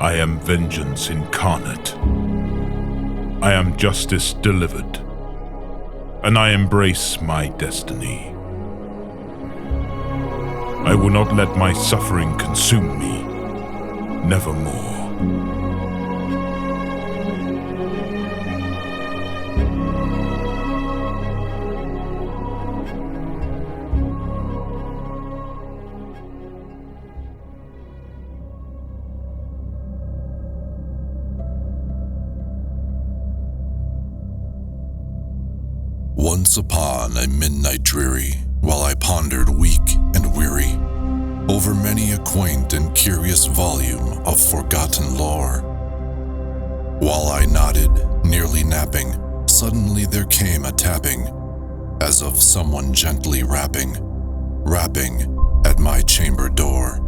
I am vengeance incarnate. I am justice delivered, and I embrace my destiny. I will not let my suffering consume me, nevermore. Once upon a midnight dreary, while I pondered weak and weary over many a quaint and curious volume of forgotten lore. While I nodded, nearly napping, suddenly there came a tapping, as of someone gently rapping at my chamber door.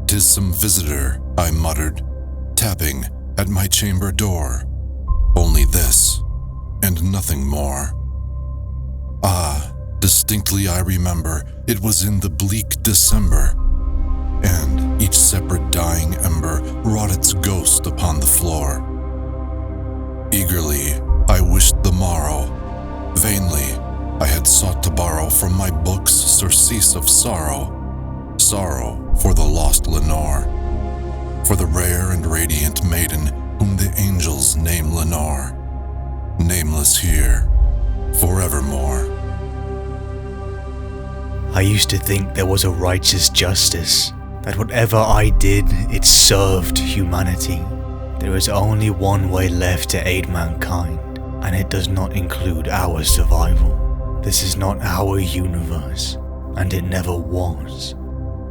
"'Tis some visitor," I muttered, tapping at my chamber door. Only this, and nothing more. Ah, distinctly I remember, it was in the bleak December, and each separate dying ember wrought its ghost upon the floor. Eagerly, I wished the morrow. Vainly, I had sought to borrow from my books surcease of sorrow for the lost Lenore, for the rare and radiant maiden whom the angels name Lenore, nameless here, forevermore. I used to think there was a righteous justice, that whatever I did, it served humanity. There is only one way left to aid mankind, and it does not include our survival. This is not our universe, and it never was.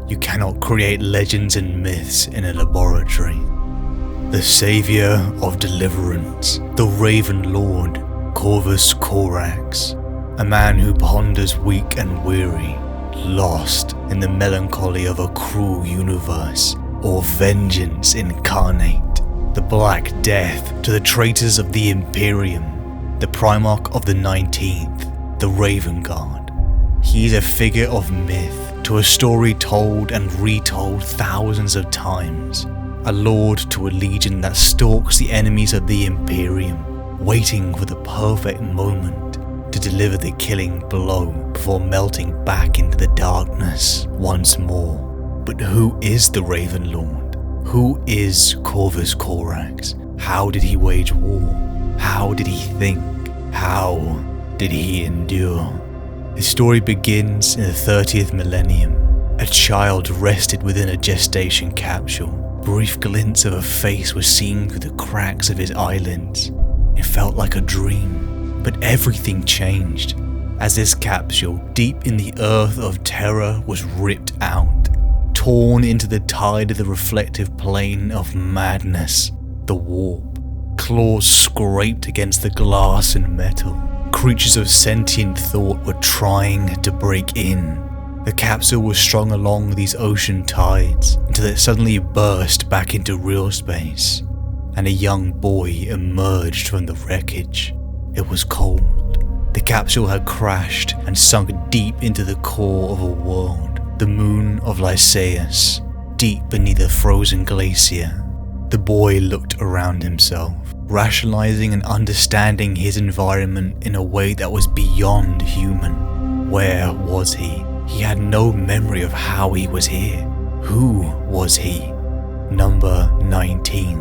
You cannot create legends and myths in a laboratory. The savior of Deliverance, the Ravenlord, Corvus Corax, a man who ponders weak and weary, lost in the melancholy of a cruel universe, or vengeance incarnate, the Black Death to the traitors of the Imperium, the Primarch of the 19th, the Raven Guard. He is a figure of myth to a story told and retold thousands of times, a lord to a legion that stalks the enemies of the Imperium, waiting for the perfect moment to deliver the killing blow before melting back into the darkness once more. But who is the Ravenlord? Who is Corvus Corax? How did he wage war? How did he think? How did he endure? His story begins in the 30th millennium. A child rested within a gestation capsule. Brief glints of a face were seen through the cracks of his eyelids. It felt like a dream. But everything changed as this capsule, deep in the earth of terror, was ripped out, torn into the tide of the reflective plane of madness, the warp. Claws scraped against the glass and metal. Creatures of sentient thought were trying to break in. The capsule was strung along these ocean tides until it suddenly burst back into real space, and a young boy emerged from the wreckage. It was cold. The capsule had crashed and sunk deep into the core of a world, the moon of Lycaeus, deep beneath a frozen glacier. The boy looked around himself, rationalizing and understanding his environment in a way that was beyond human. Where was he? He had no memory of how he was here. Who was he? Number 19.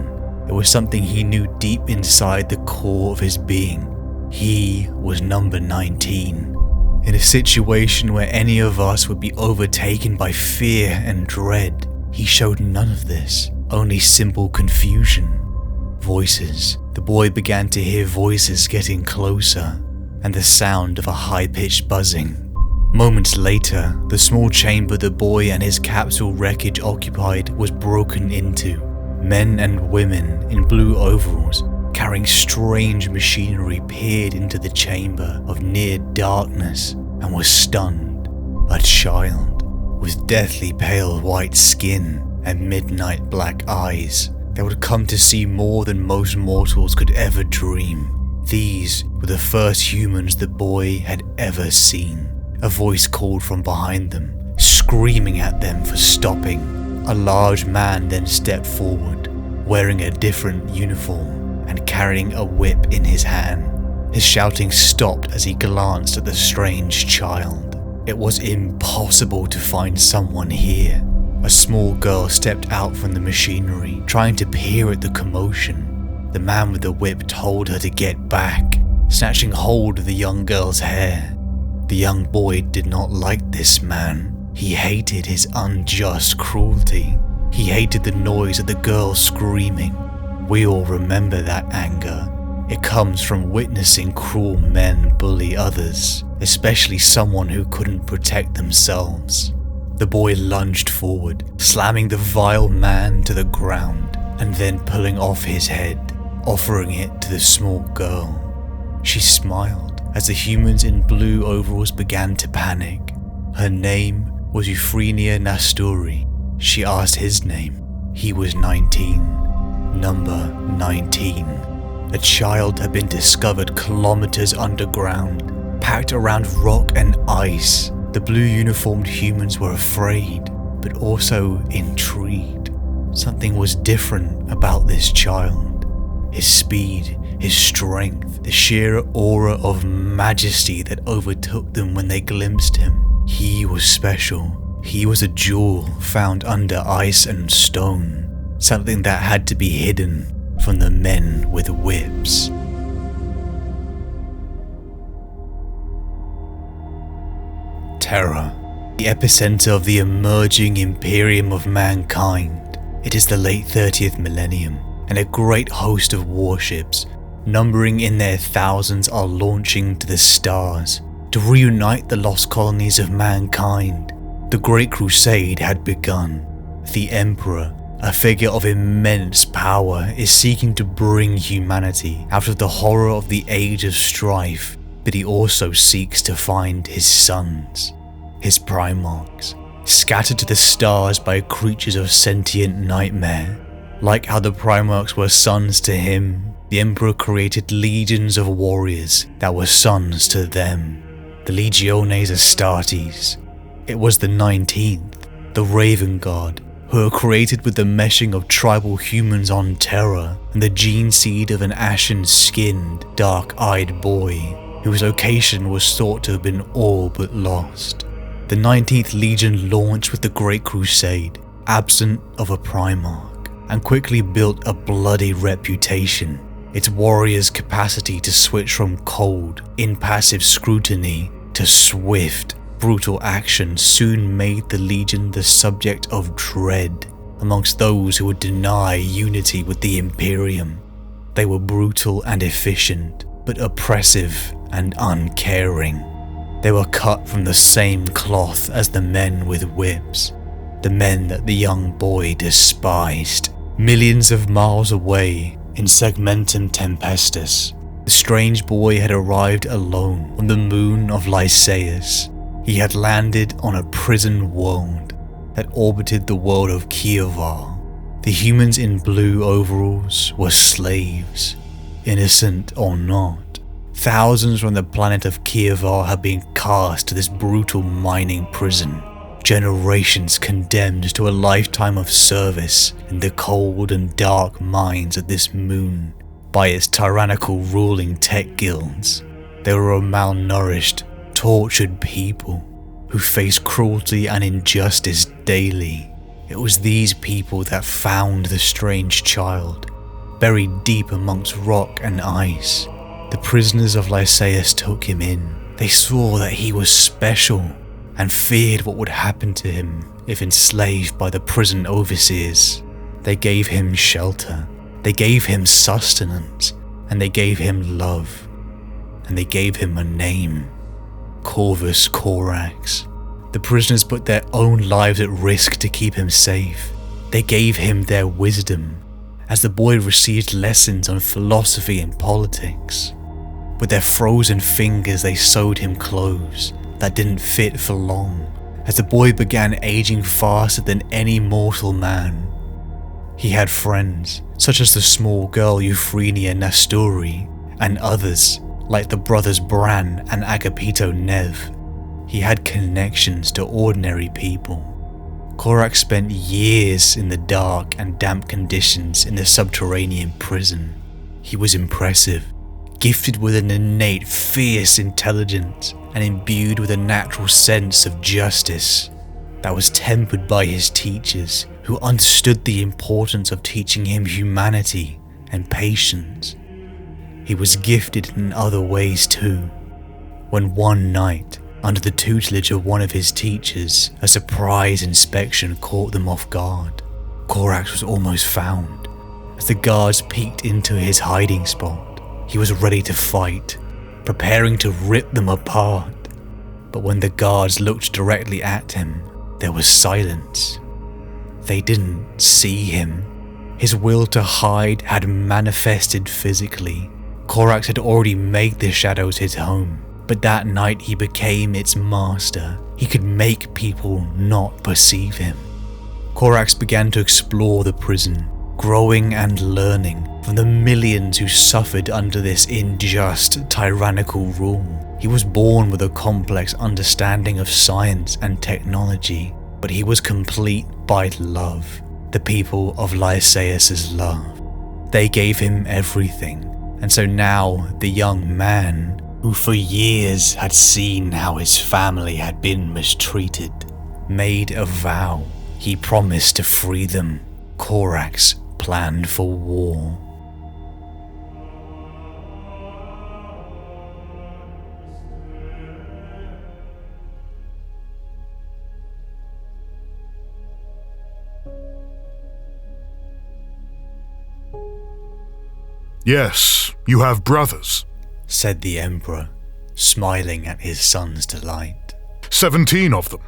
It was something he knew deep inside the core of his being. He was number 19. In a situation where any of us would be overtaken by fear and dread, he showed none of this, only simple confusion. Voices. The boy began to hear voices getting closer, and the sound of a high-pitched buzzing. Moments later, the small chamber the boy and his capsule wreckage occupied was broken into. Men and women in blue overalls, carrying strange machinery, peered into the chamber of near darkness and was stunned. A child, with deathly pale white skin and midnight black eyes, that would come to see more than most mortals could ever dream. These were the first humans the boy had ever seen. A voice called from behind them, screaming at them for stopping. A large man then stepped forward, wearing a different uniform and carrying a whip in his hand. His shouting stopped as he glanced at the strange child. It was impossible to find someone here. A small girl stepped out from the machinery, trying to peer at the commotion. The man with the whip told her to get back, snatching hold of the young girl's hair. The young boy did not like this man. He hated his unjust cruelty. He hated the noise of the girl screaming. We all remember that anger. It comes from witnessing cruel men bully others, especially someone who couldn't protect themselves. The boy lunged forward, slamming the vile man to the ground, and then pulling off his head, offering it to the small girl. She smiled as the humans in blue overalls began to panic. Her name was Euphemia Nasturi. She asked his name. He was 19. Number 19. A child had been discovered kilometers underground, packed around rock and ice. The blue uniformed humans were afraid, but also intrigued. Something was different about this child. His speed, his strength, the sheer aura of majesty that overtook them when they glimpsed him. He was special. He was a jewel found under ice and stone, something that had to be hidden from the men with whips. Terra, the epicenter of the emerging Imperium of mankind. It is the late 30th millennium, and a great host of warships, numbering in their thousands, are launching to the stars to reunite the lost colonies of mankind. The Great Crusade had begun. The Emperor, a figure of immense power, is seeking to bring humanity out of the horror of the age of strife, but he also seeks to find his sons, his Primarchs, scattered to the stars by creatures of sentient nightmare. Like how the Primarchs were sons to him, the Emperor created legions of warriors that were sons to them, the Legiones Astartes. It was the 19th, the Raven God, who were created with the meshing of tribal humans on Terra and the gene seed of an ashen-skinned, dark-eyed boy, whose location was thought to have been all but lost. The 19th Legion launched with the Great Crusade, absent of a Primarch, and quickly built a bloody reputation. Its warriors' capacity to switch from cold, impassive scrutiny to swift, brutal action soon made the Legion the subject of dread amongst those who would deny unity with the Imperium. They were brutal and efficient, but oppressive and uncaring. They were cut from the same cloth as the men with whips, the men that the young boy despised. Millions of miles away in Segmentum Tempestus, the strange boy had arrived alone on the moon of Lycaeus. He had landed on a prison world that orbited the world of Kievar. The humans in blue overalls were slaves, innocent or not. Thousands from the planet of Kievar had been cast to this brutal mining prison. Generations condemned to a lifetime of service in the cold and dark mines of this moon by its tyrannical ruling tech guilds. They were a malnourished, tortured people who faced cruelty and injustice daily. It was these people that found the strange child, buried deep amongst rock and ice. The prisoners of Lycaeus took him in. They saw that he was special and feared what would happen to him if enslaved by the prison overseers. They gave him shelter, they gave him sustenance, and they gave him love, and they gave him a name: Corvus Corax. The prisoners put their own lives at risk to keep him safe. They gave him their wisdom, as the boy received lessons on philosophy and politics. With their frozen fingers they sewed him clothes that didn't fit for long, as the boy began aging faster than any mortal man. He had friends, such as the small girl Euphemia Nasturi, and others, like the brothers Bran and Agapito Nev. He had connections to ordinary people. Corax spent years in the dark and damp conditions in the subterranean prison. He was impressive, gifted with an innate fierce intelligence and imbued with a natural sense of justice that was tempered by his teachers, who understood the importance of teaching him humanity and patience. He was gifted in other ways too. When one night, under the tutelage of one of his teachers, a surprise inspection caught them off guard, Corax was almost found. As the guards peeked into his hiding spot, he was ready to fight, preparing to rip them apart. But when the guards looked directly at him, there was silence. They didn't see him. His will to hide had manifested physically. Corax had already made the shadows his home, but that night he became its master. He could make people not perceive him. Corax began to explore the prison, growing and learning from the millions who suffered under this unjust, tyrannical rule. He was born with a complex understanding of science and technology, but he was complete by love, the people of Lycaeus' love. They gave him everything, and so now the young man, who for years had seen how his family had been mistreated, made a vow. He promised to free them. Corax planned for war. Yes, you have brothers, said the Emperor, smiling at his son's delight. 17 of them.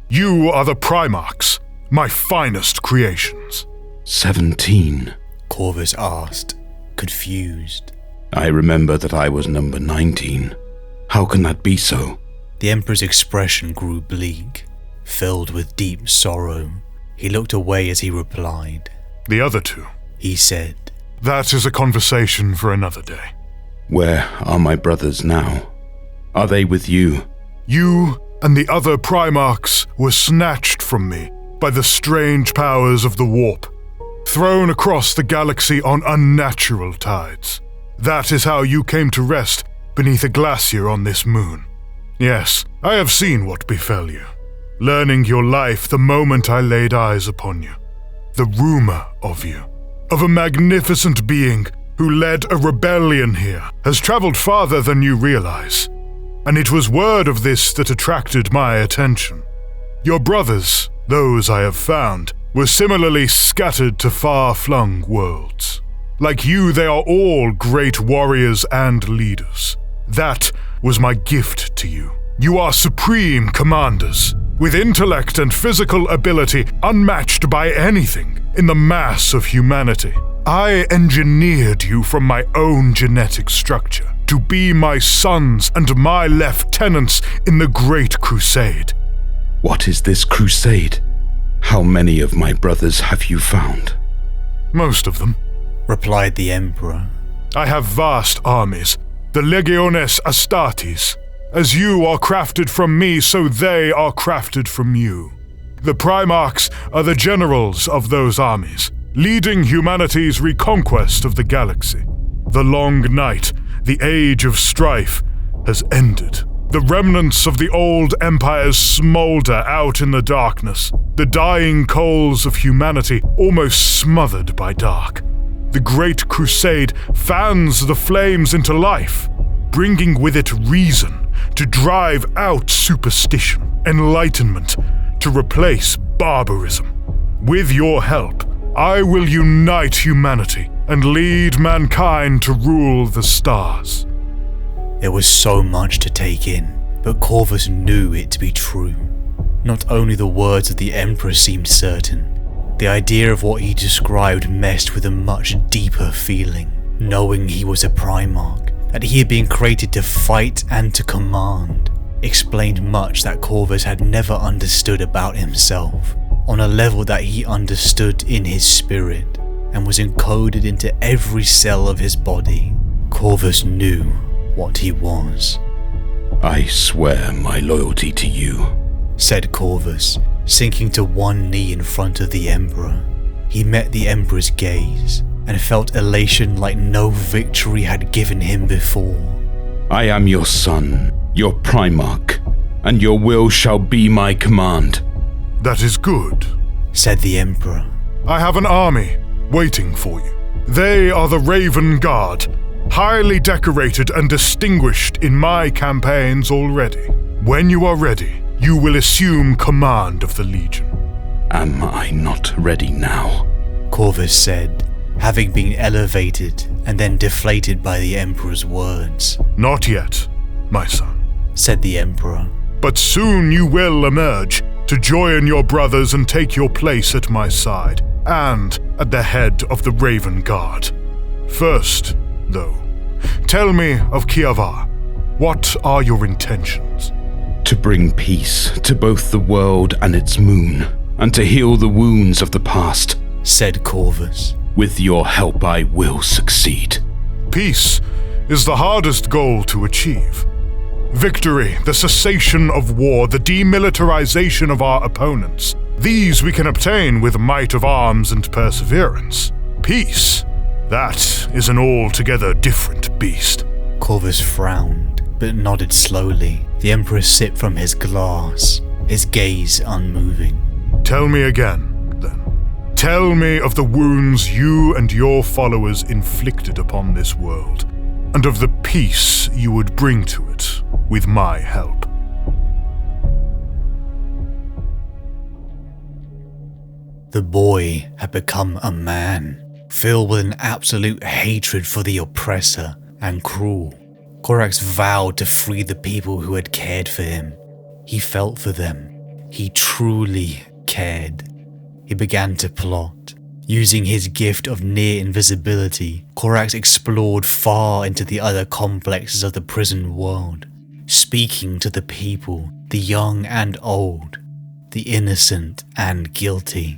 You are the Primarchs, my finest creations. 17? Corvus asked, confused. I remember that I was number 19. How can that be so? The Emperor's expression grew bleak, filled with deep sorrow. He looked away as he replied. The other two, he said. That is a conversation for another day. Where are my brothers now? Are they with you? You and the other Primarchs were snatched from me by the strange powers of the warp, thrown across the galaxy on unnatural tides. That is how you came to rest beneath a glacier on this moon. Yes, I have seen what befell you, learning your life the moment I laid eyes upon you. The rumor of you, of a magnificent being who led a rebellion here, has traveled farther than you realize, and it was word of this that attracted my attention. Your brothers, those I have found, were similarly scattered to far-flung worlds. Like you, they are all great warriors and leaders. That was my gift to you. You are supreme commanders, with intellect and physical ability unmatched by anything in the mass of humanity. I engineered you from my own genetic structure to be my sons and my lieutenants in the Great Crusade. What is this crusade? How many of my brothers have you found? Most of them, replied the Emperor. I have vast armies, the Legiones Astartes. As you are crafted from me, so they are crafted from you. The Primarchs are the generals of those armies, leading humanity's reconquest of the galaxy. The long night, the age of strife, has ended. The remnants of the old empires smolder out in the darkness, the dying coals of humanity almost smothered by dark. The Great Crusade fans the flames into life, bringing with it reason to drive out superstition, enlightenment, to replace barbarism. With your help, I will unite humanity and lead mankind to rule the stars. There was so much to take in, but Corvus knew it to be true. Not only the words of the Emperor seemed certain, the idea of what he described meshed with a much deeper feeling, knowing he was a Primarch, that he had been created to fight and to command, explained much that Corvus had never understood about himself, on a level that he understood in his spirit, and was encoded into every cell of his body. Corvus knew what he was. I swear my loyalty to you, said Corvus, sinking to one knee in front of the Emperor. He met the Emperor's gaze and felt elation like no victory had given him before. I am your son, your Primarch, and your will shall be my command. That is good, said the Emperor. I have an army waiting for you. They are the Raven Guard, highly decorated and distinguished in my campaigns already. When you are ready, you will assume command of the Legion. Am I not ready now? Corvus said, having been elevated and then deflated by the Emperor's words. Not yet, my son, said the Emperor. But soon you will emerge to join your brothers and take your place at my side, and at the head of the Raven Guard. First, though, tell me of Kiavar. What are your intentions? To bring peace to both the world and its moon, and to heal the wounds of the past, said Corvus. With your help I will succeed. Peace is the hardest goal to achieve. Victory, the cessation of war, the demilitarization of our opponents. These we can obtain with might of arms and perseverance. Peace, that is an altogether different beast. Corvus frowned, but nodded slowly. The Emperor sipped from his glass, his gaze unmoving. Tell me again, then. Tell me of the wounds you and your followers inflicted upon this world, and of the peace you would bring to it with my help. The boy had become a man, filled with an absolute hatred for the oppressor and cruel. Corax vowed to free the people who had cared for him. He felt for them. He truly cared. He began to plot. Using his gift of near invisibility, Corax explored far into the other complexes of the prison world, speaking to the people, the young and old, the innocent and guilty.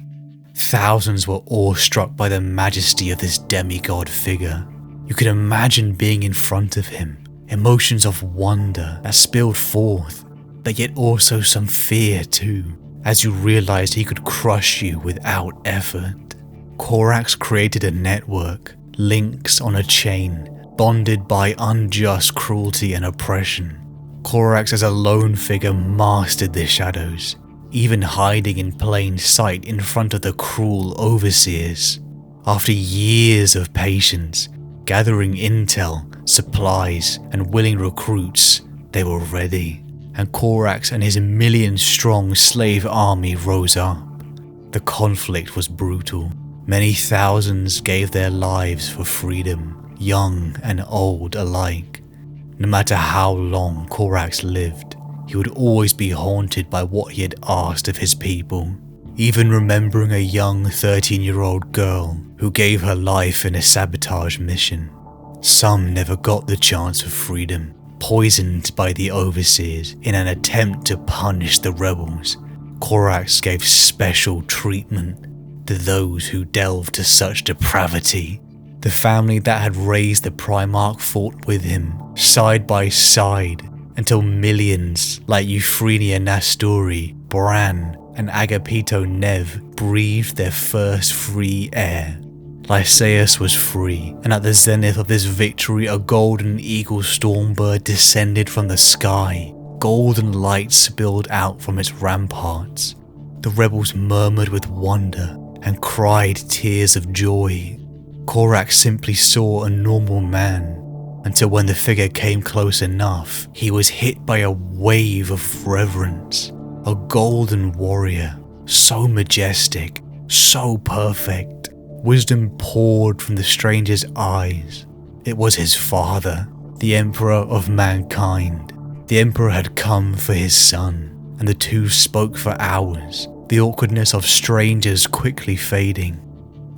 Thousands were awestruck by the majesty of this demigod figure. You could imagine being in front of him, emotions of wonder that spilled forth, but yet also some fear too, as you realized he could crush you without effort. Corax created a network, links on a chain, bonded by unjust cruelty and oppression. Corax as a lone figure mastered the shadows, even hiding in plain sight in front of the cruel overseers. After years of patience, gathering intel, supplies, and willing recruits, they were ready, and Corax and his million-strong slave army rose up. The conflict was brutal. Many thousands gave their lives for freedom, young and old alike. No matter how long Corax lived, he would always be haunted by what he had asked of his people, even remembering a young 13-year-old girl who gave her life in a sabotage mission. Some never got the chance for freedom, poisoned by the overseers in an attempt to punish the rebels. Corax gave special treatment to those who delved to such depravity. The family that had raised the Primarch fought with him, side by side, until millions like Euphronia Nastori, Bran, and Agapito Nev breathed their first free air. Lycaeus was free, and at the zenith of this victory a golden eagle stormbird descended from the sky. Golden light spilled out from its ramparts. The rebels murmured with wonder and cried tears of joy. Corax simply saw a normal man, until when the figure came close enough, he was hit by a wave of reverence. A golden warrior, so majestic, so perfect. Wisdom poured from the stranger's eyes. It was his father, the Emperor of mankind. The Emperor had come for his son, and the two spoke for hours, the awkwardness of strangers quickly fading.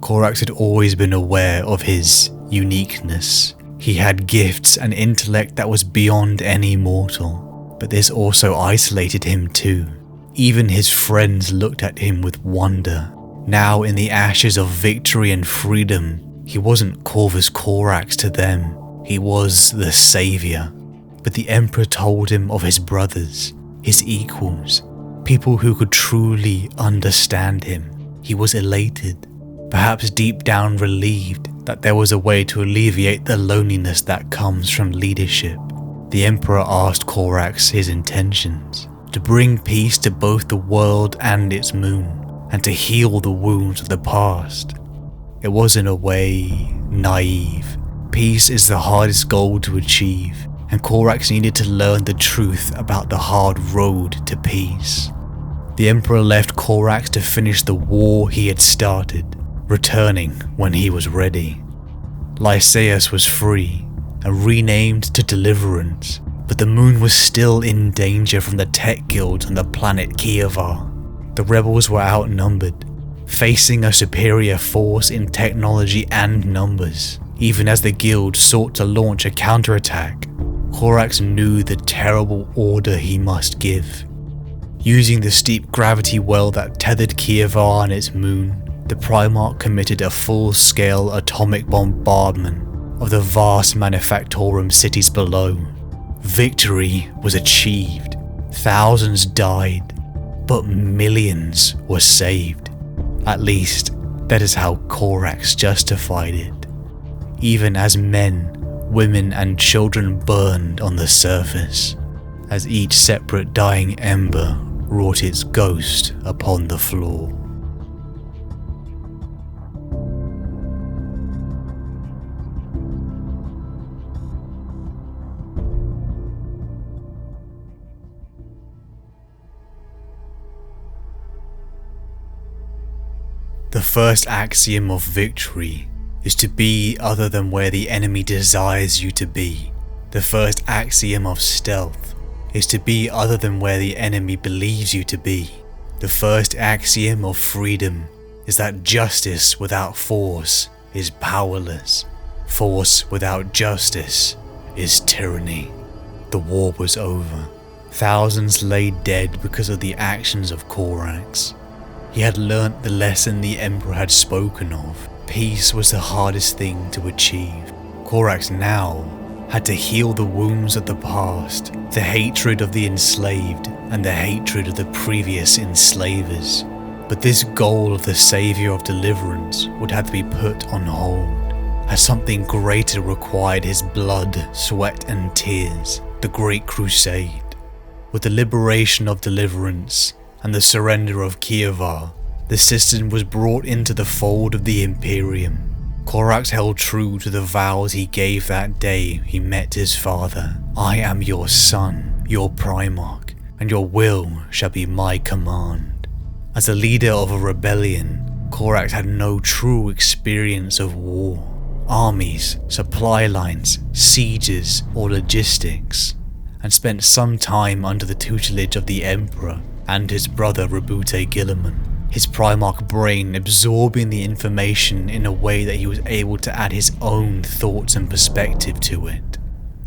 Corax had always been aware of his uniqueness. He had gifts and intellect that was beyond any mortal, but this also isolated him too. Even his friends looked at him with wonder. Now in the ashes of victory and freedom, he wasn't Corvus Corax to them, he was the savior. But the Emperor told him of his brothers, his equals, people who could truly understand him. He was elated, perhaps deep down relieved that there was a way to alleviate the loneliness that comes from leadership. The Emperor asked Corax his intentions: to bring peace to both the world and its moon, and to heal the wounds of the past. It was in a way naive. Peace is the hardest goal to achieve, and Corax needed to learn the truth about the hard road to peace. The Emperor left Corax to finish the war he had started, returning when he was ready. Lycaeus was free and renamed to Deliverance, but the moon was still in danger from the tech guilds on the planet Kievar. The rebels were outnumbered, facing a superior force in technology and numbers. Even as the guild sought to launch a counterattack, Corax knew the terrible order he must give. Using the steep gravity well that tethered Kievar and its moon, the Primarch committed a full-scale atomic bombardment of the vast Manufactorum cities below. Victory was achieved. Thousands died, but millions were saved. At least, that is how Corax justified it. Even as men, women and children burned on the surface, as each separate dying ember wrought its ghost upon the floor. The first axiom of victory is to be other than where the enemy desires you to be. The first axiom of stealth is to be other than where the enemy believes you to be. The first axiom of freedom is that justice without force is powerless. Force without justice is tyranny. The war was over. Thousands lay dead because of the actions of Corax. He had learnt the lesson the Emperor had spoken of. Peace was the hardest thing to achieve. Corax now had to heal the wounds of the past, the hatred of the enslaved and the hatred of the previous enslavers. But this goal of the Saviour of Deliverance would have to be put on hold, as something greater required his blood, sweat and tears, the Great Crusade. With the liberation of Deliverance and the surrender of Kievar, the system was brought into the fold of the Imperium. Corax held true to the vows he gave that day he met his father. I am your son, your Primarch, and your will shall be my command. As a leader of a rebellion, Corax had no true experience of war, armies, supply lines, sieges, or logistics, and spent some time under the tutelage of the Emperor and his brother Rabute Gilliman, his Primarch brain absorbing the information in a way that he was able to add his own thoughts and perspective to it.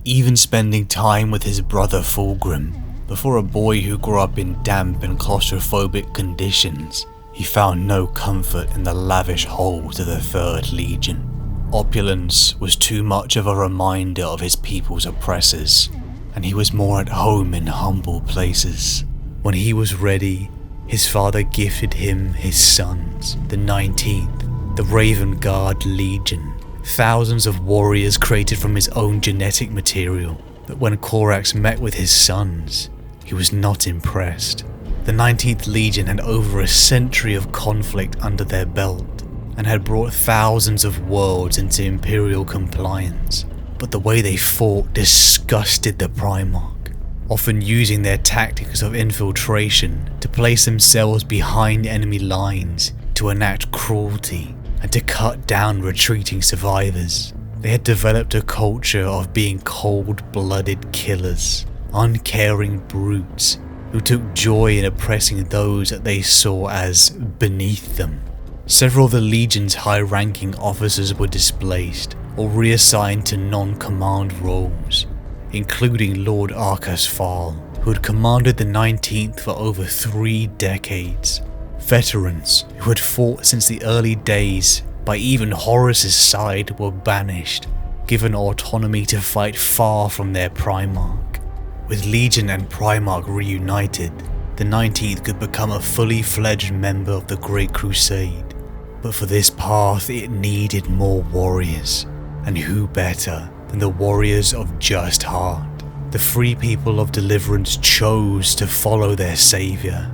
Even spending time with his brother Fulgrim, before a boy who grew up in damp and claustrophobic conditions, he found no comfort in the lavish halls of the 3rd Legion. Opulence was too much of a reminder of his people's oppressors, and he was more at home in humble places. When he was ready, his father gifted him his sons, the 19th, the Raven Guard Legion, thousands of warriors created from his own genetic material. But when Corax met with his sons, he was not impressed. The 19th Legion had over a century of conflict under their belt, and had brought thousands of worlds into Imperial compliance, but the way they fought disgusted the Primarch, often using their tactics of infiltration to place themselves behind enemy lines, to enact cruelty, and to cut down retreating survivors. They had developed a culture of being cold-blooded killers, uncaring brutes who took joy in oppressing those that they saw as beneath them. Several of the Legion's high-ranking officers were displaced or reassigned to non-command roles, including Lord Arcus Fall, who had commanded the 19th for over 3 decades. Veterans who had fought since the early days by even Horus's side were banished, given autonomy to fight far from their Primarch. With Legion and Primarch reunited, the 19th could become a fully fledged member of the Great Crusade. But for this path it needed more warriors, and who better than the warriors of Just Heart? The free people of Deliverance chose to follow their saviour.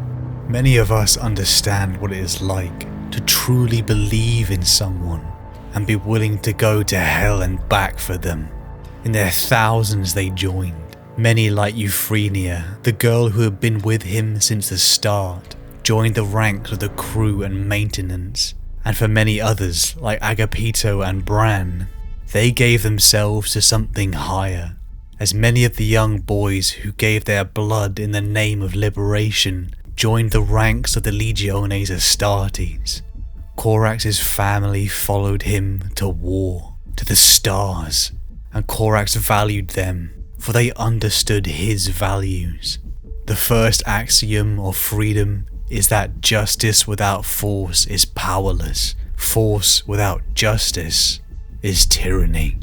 Many of us understand what it is like to truly believe in someone and be willing to go to hell and back for them. In their thousands they joined. Many like Euphemia, the girl who had been with him since the start, joined the ranks of the crew and maintenance. And for many others, like Agapito and Bran, they gave themselves to something higher. As many of the young boys who gave their blood in the name of liberation joined the ranks of the Legiones Astartes. Corax's family followed him to war, to the stars, and Corax valued them, for they understood his values. The first axiom of freedom is that justice without force is powerless. Force without justice is tyranny.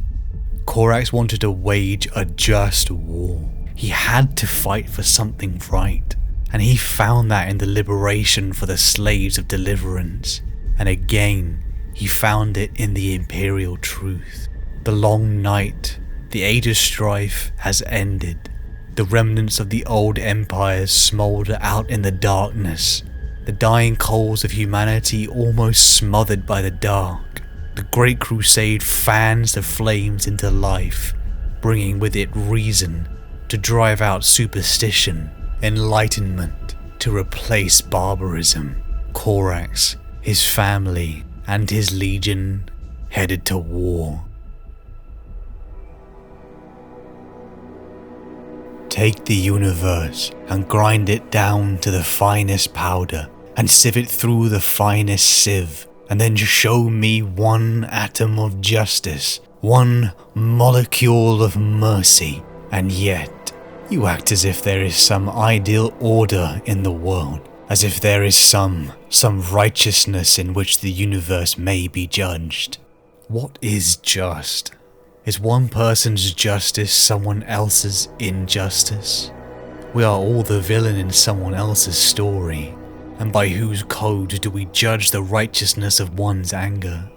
Corax wanted to wage a just war. He had to fight for something right, and he found that in the liberation for the slaves of Deliverance. And again, he found it in the Imperial truth. The long night, the age of strife has ended. The remnants of the old empires smoulder out in the darkness, the dying coals of humanity almost smothered by the dark. The Great Crusade fans the flames into life, bringing with it reason to drive out superstition, enlightenment to replace barbarism. Corax, his family, and his legion headed to war. Take the universe and grind it down to the finest powder and sieve it through the finest sieve, and then show me one atom of justice, one molecule of mercy, and yet you act as if there is some ideal order in the world, as if there is some righteousness in which the universe may be judged. What is just? Is one person's justice someone else's injustice? We are all the villain in someone else's story, and by whose code do we judge the righteousness of one's anger?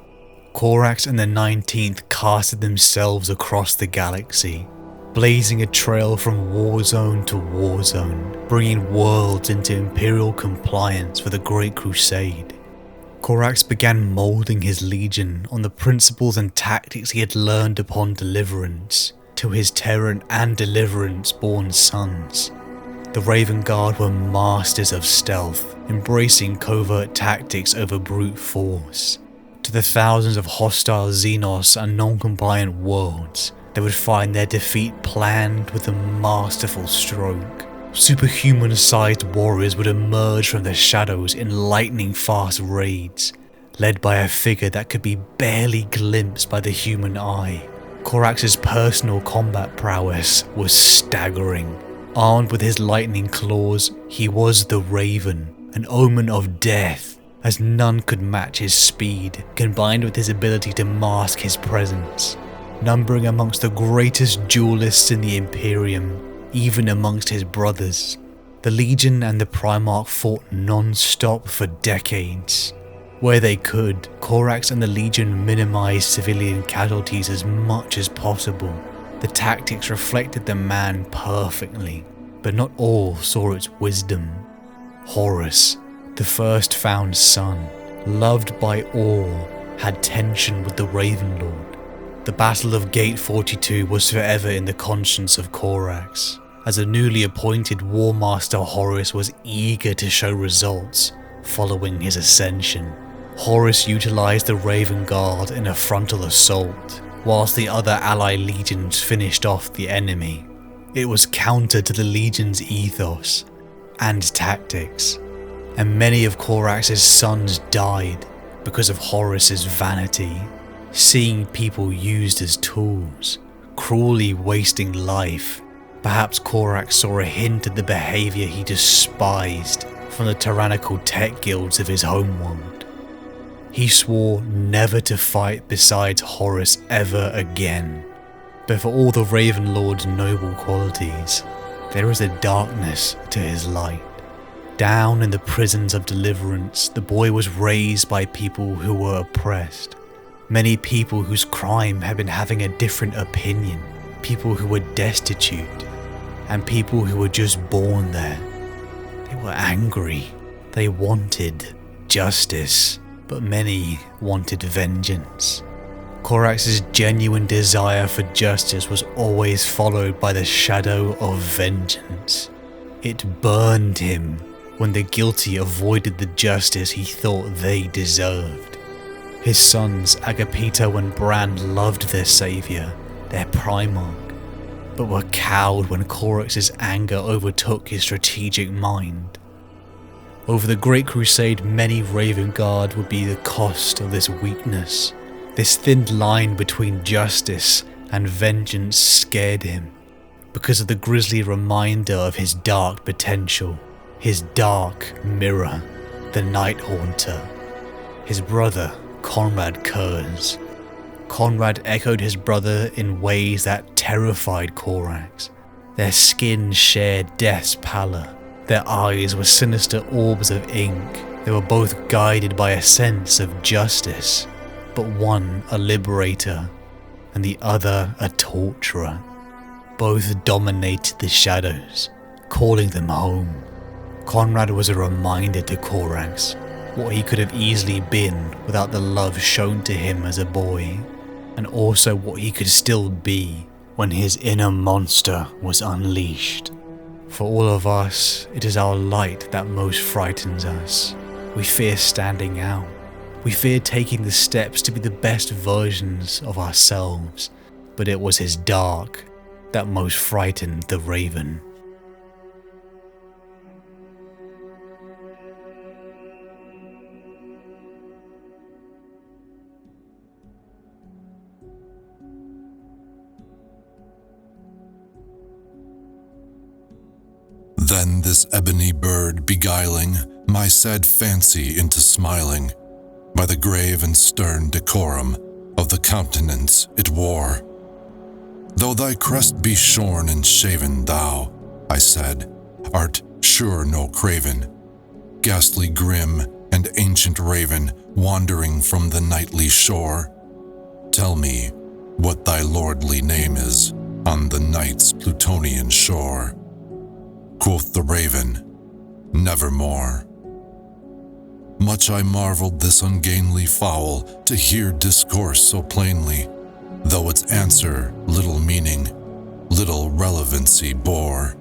Corax and the 19th casted themselves across the galaxy, blazing a trail from warzone to warzone, bringing worlds into Imperial compliance for the Great Crusade. Corax began moulding his legion on the principles and tactics he had learned upon Deliverance, to his Terran and Deliverance-born sons. The Raven Guard were masters of stealth, embracing covert tactics over brute force. To the thousands of hostile Xenos and non-compliant worlds, they would find their defeat planned with a masterful stroke. Superhuman-sized warriors would emerge from the shadows in lightning-fast raids, led by a figure that could be barely glimpsed by the human eye. Corax's personal combat prowess was staggering. Armed with his lightning claws, he was the Raven, an omen of death, as none could match his speed, combined with his ability to mask his presence. Numbering amongst the greatest duelists in the Imperium, even amongst his brothers, the Legion and the Primarch fought non-stop for decades. Where they could, Corax and the Legion minimized civilian casualties as much as possible. The tactics reflected the man perfectly, but not all saw its wisdom. Horus, the first found son, loved by all, had tension with the Ravenlord. The Battle of Gate 42 was forever in the conscience of Corax, as the newly appointed War Master Horus was eager to show results following his ascension. Horus utilized the Raven Guard in a frontal assault, whilst the other ally legions finished off the enemy. It was counter to the legion's ethos and tactics, and many of Corax's sons died because of Horus's vanity, seeing people used as tools, cruelly wasting life. Perhaps Corax saw a hint at the behaviour he despised from the tyrannical tech guilds of his homeworld. He swore never to fight besides Horus ever again. But for all the Ravenlord's noble qualities, there is a darkness to his light. Down in the prisons of Deliverance, the boy was raised by people who were oppressed. Many people whose crime had been having a different opinion, people who were destitute, and people who were just born there. They were angry. They wanted justice, but many wanted vengeance. Corax's genuine desire for justice was always followed by the shadow of vengeance. It burned him when the guilty avoided the justice he thought they deserved. His sons Agapito and Bran loved their savior, their Primarch, but were cowed when Corax's anger overtook his strategic mind. Over the Great Crusade, many Raven Guard would be the cost of this weakness. This thin line between justice and vengeance scared him, because of the grisly reminder of his dark potential, his dark mirror, the Night Haunter, his brother Conrad Kurz. Conrad echoed his brother in ways that terrified Corax. Their skin shared death's pallor. Their eyes were sinister orbs of ink. They were both guided by a sense of justice, but one a liberator and the other a torturer. Both dominated the shadows, calling them home. Conrad was a reminder to Corax what he could have easily been without the love shown to him as a boy, and also what he could still be when his inner monster was unleashed. For all of us, it is our light that most frightens us. We fear standing out. We fear taking the steps to be the best versions of ourselves, but it was his dark that most frightened the Raven. Then this ebony bird beguiling my sad fancy into smiling, by the grave and stern decorum of the countenance it wore. Though thy crest be shorn and shaven, thou, I said, art sure no craven, ghastly grim and ancient raven wandering from the nightly shore. Tell me what thy lordly name is on the night's Plutonian shore. Quoth the raven, nevermore. Much I marveled this ungainly fowl to hear discourse so plainly, though its answer little meaning, little relevancy bore.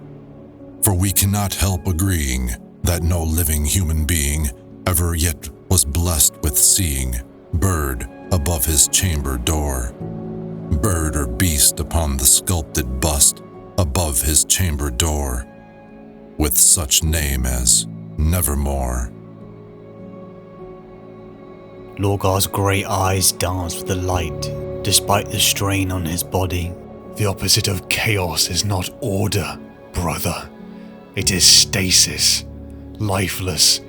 For we cannot help agreeing that no living human being ever yet was blessed with seeing bird above his chamber door, bird or beast upon the sculpted bust above his chamber door, with such name as Nevermore. Lorgar's grey eyes danced with the light, despite the strain on his body. The opposite of chaos is not order, brother. It is stasis. Lifeless,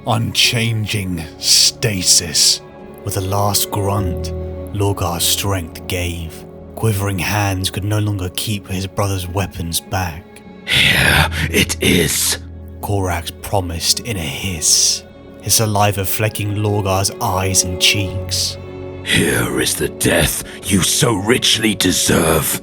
unchanging stasis. With a last grunt, Lorgar's strength gave. Quivering hands could no longer keep his brother's weapons back. Here it is, Corax promised in a hiss, his saliva flecking Lorgar's eyes and cheeks. Here is the death you so richly deserve.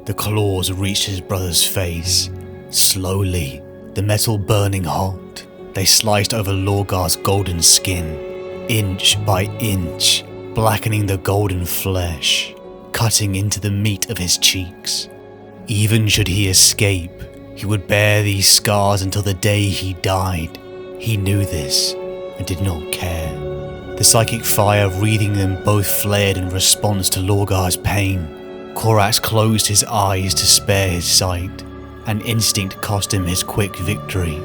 The claws reached his brother's face. Slowly, the metal burning hot, they sliced over Lorgar's golden skin, inch by inch, blackening the golden flesh, cutting into the meat of his cheeks. Even should he escape, he would bear these scars until the day he died. He knew this and did not care. The psychic fire wreathing them both flared in response to Lorgar's pain. Corax closed his eyes to spare his sight, and instinct cost him his quick victory.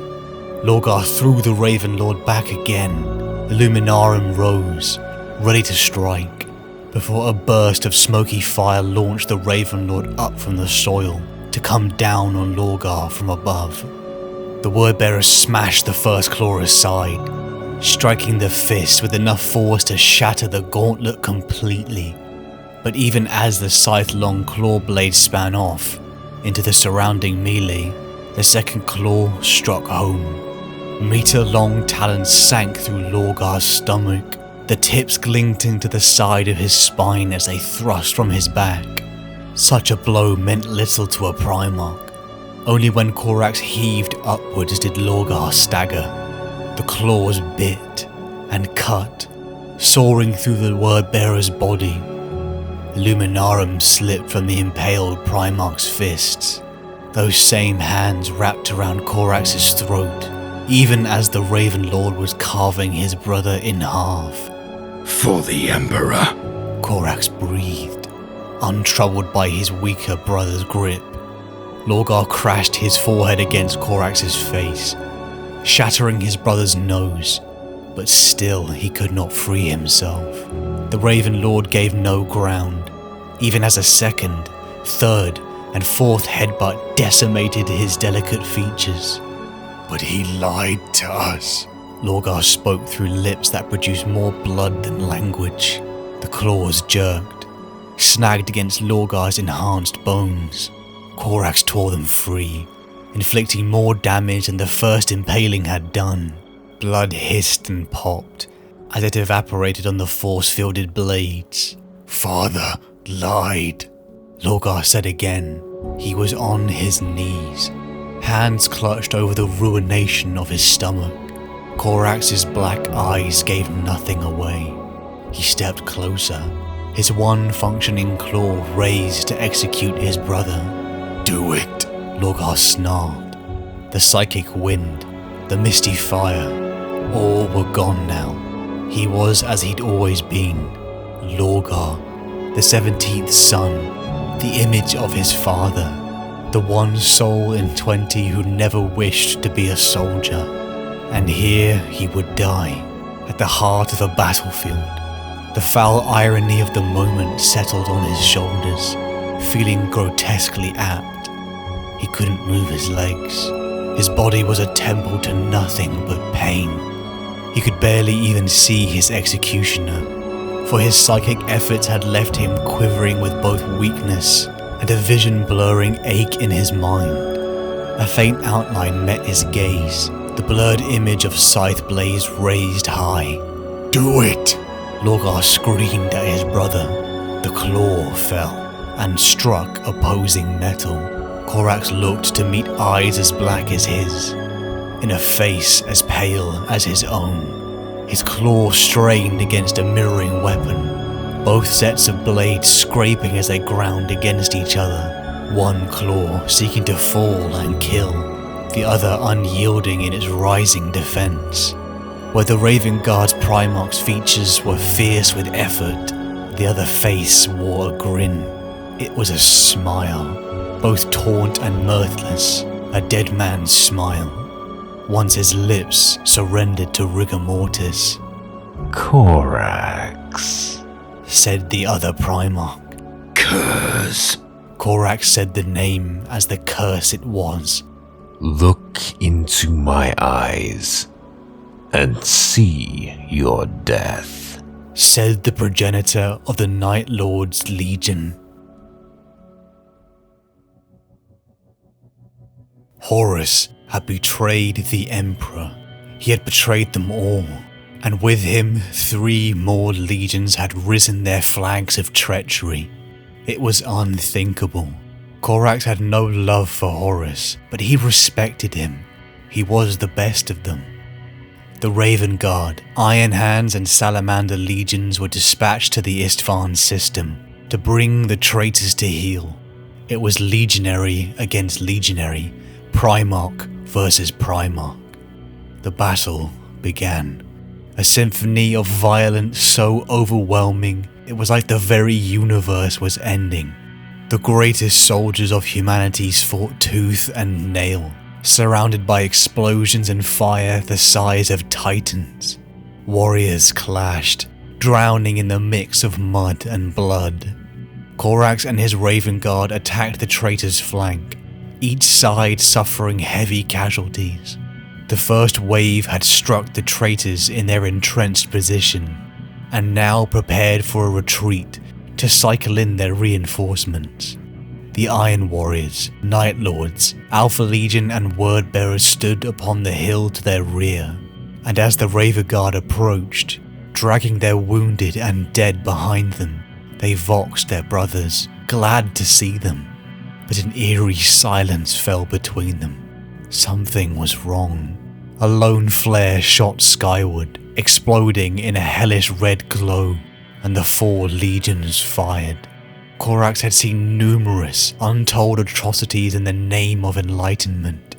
Lorgar threw the Ravenlord back again. The Luminarum rose, ready to strike, before a burst of smoky fire launched the Ravenlord up from the soil to come down on Lorgar from above. The Wordbearer smashed the first claw aside, striking the fist with enough force to shatter the gauntlet completely. But even as the scythe-long claw blade span off into the surrounding melee, the second claw struck home. Meter-long talons sank through Lorgar's stomach, the tips glinting to the side of his spine as they thrust from his back. Such a blow meant little to a Primarch. Only when Corax heaved upwards did Lorgar stagger. The claws bit and cut, soaring through the word-bearer's body. Luminarum slipped from the impaled Primarch's fists. Those same hands wrapped around Corax's throat, even as the Ravenlord was carving his brother in half. For the Emperor, Corax breathed, untroubled by his weaker brother's grip. Lorgar crashed his forehead against Corax's face, shattering his brother's nose, but still he could not free himself. The Ravenlord gave no ground, even as a second, third, and fourth headbutt decimated his delicate features. But he lied to us. Lorgar spoke through lips that produced more blood than language. The claws jerked, snagged against Lorgar's enhanced bones. Corax tore them free, inflicting more damage than the first impaling had done. Blood hissed and popped as it evaporated on the force-fielded blades. Father lied, Lorgar said again. He was on his knees, hands clutched over the ruination of his stomach. Corax's black eyes gave nothing away. He stepped closer, his one functioning claw raised to execute his brother. Do it, Lorgar snarled. The psychic wind, the misty fire, all were gone now. He was as he'd always been, Lorgar, the 17th son, the image of his father, the one soul in 20 who never wished to be a soldier. And here he would die, at the heart of a battlefield. The foul irony of the moment settled on his shoulders, feeling grotesquely apt. He couldn't move his legs. His body was a temple to nothing but pain. He could barely even see his executioner, for his psychic efforts had left him quivering with both weakness and a vision-blurring ache in his mind. A faint outline met his gaze, the blurred image of scythe blades raised high. Do it! Lorgar screamed at his brother. The claw fell and struck opposing metal. Corax looked to meet eyes as black as his, in a face as pale as his own. His claw strained against a mirroring weapon, both sets of blades scraping as they ground against each other, one claw seeking to fall and kill, the other unyielding in its rising defense. Where the Raven Guard's Primarch's features were fierce with effort, the other face wore a grin. It was a smile, both taunt and mirthless, a dead man's smile, once his lips surrendered to rigor mortis. Corax, said the other Primarch. Curse. Corax said the name as the curse it was. Look into my eyes and see your death, said the progenitor of the Night Lord's Legion. Horus had betrayed the Emperor. He had betrayed them all, and with him 3 more legions had risen their flags of treachery. It was unthinkable. Corax had no love for Horus, but he respected him. He was the best of them. The Raven Guard, Iron Hands and Salamander legions were dispatched to the Istvaan system to bring the traitors to heel. It was legionary against legionary, Primarch versus Primarch. The battle began. A symphony of violence so overwhelming it was like the very universe was ending. The greatest soldiers of humanity fought tooth and nail, surrounded by explosions and fire the size of titans. Warriors clashed, drowning in the mix of mud and blood. Corax and his Raven Guard attacked the traitors' flank, each side suffering heavy casualties. The first wave had struck the traitors in their entrenched position, and now prepared for a retreat to cycle in their reinforcements. The Iron Warriors, Night Lords, Alpha Legion and Wordbearers stood upon the hill to their rear, and as the Raven Guard approached, dragging their wounded and dead behind them, they voxed their brothers, glad to see them. But an eerie silence fell between them. Something was wrong. A lone flare shot skyward, exploding in a hellish red glow, and the 4 legions fired. Corax had seen numerous, untold atrocities in the name of enlightenment,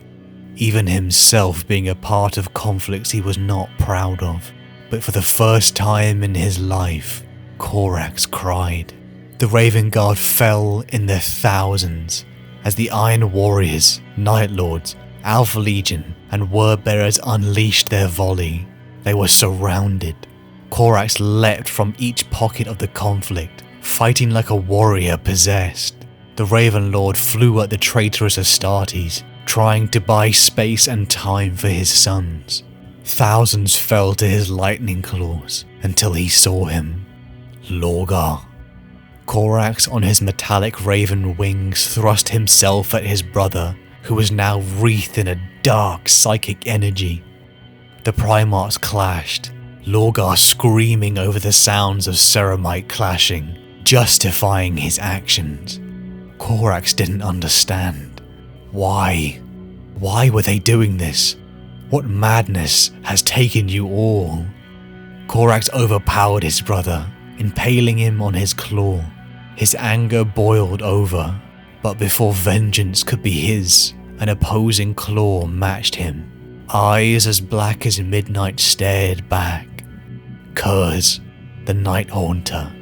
even himself being a part of conflicts he was not proud of. But for the first time in his life, Corax cried. The Raven Guard fell in their thousands as the Iron Warriors, Night Lords, Alpha Legion, and Wordbearers unleashed their volley. They were surrounded. Corax leapt from each pocket of the conflict, fighting like a warrior possessed. The Ravenlord flew at the traitorous Astartes, trying to buy space and time for his sons. Thousands fell to his lightning claws until he saw him. Lorgar. Corax on his metallic raven wings thrust himself at his brother, who was now wreathed in a dark psychic energy. The Primarchs clashed, Lorgar screaming over the sounds of ceramite clashing, justifying his actions. Corax didn't understand. Why? Why were they doing this? What madness has taken you all? Corax overpowered his brother, impaling him on his claw. His anger boiled over, but before vengeance could be his, an opposing claw matched him. Eyes as black as midnight stared back. Curse, the Night Haunter.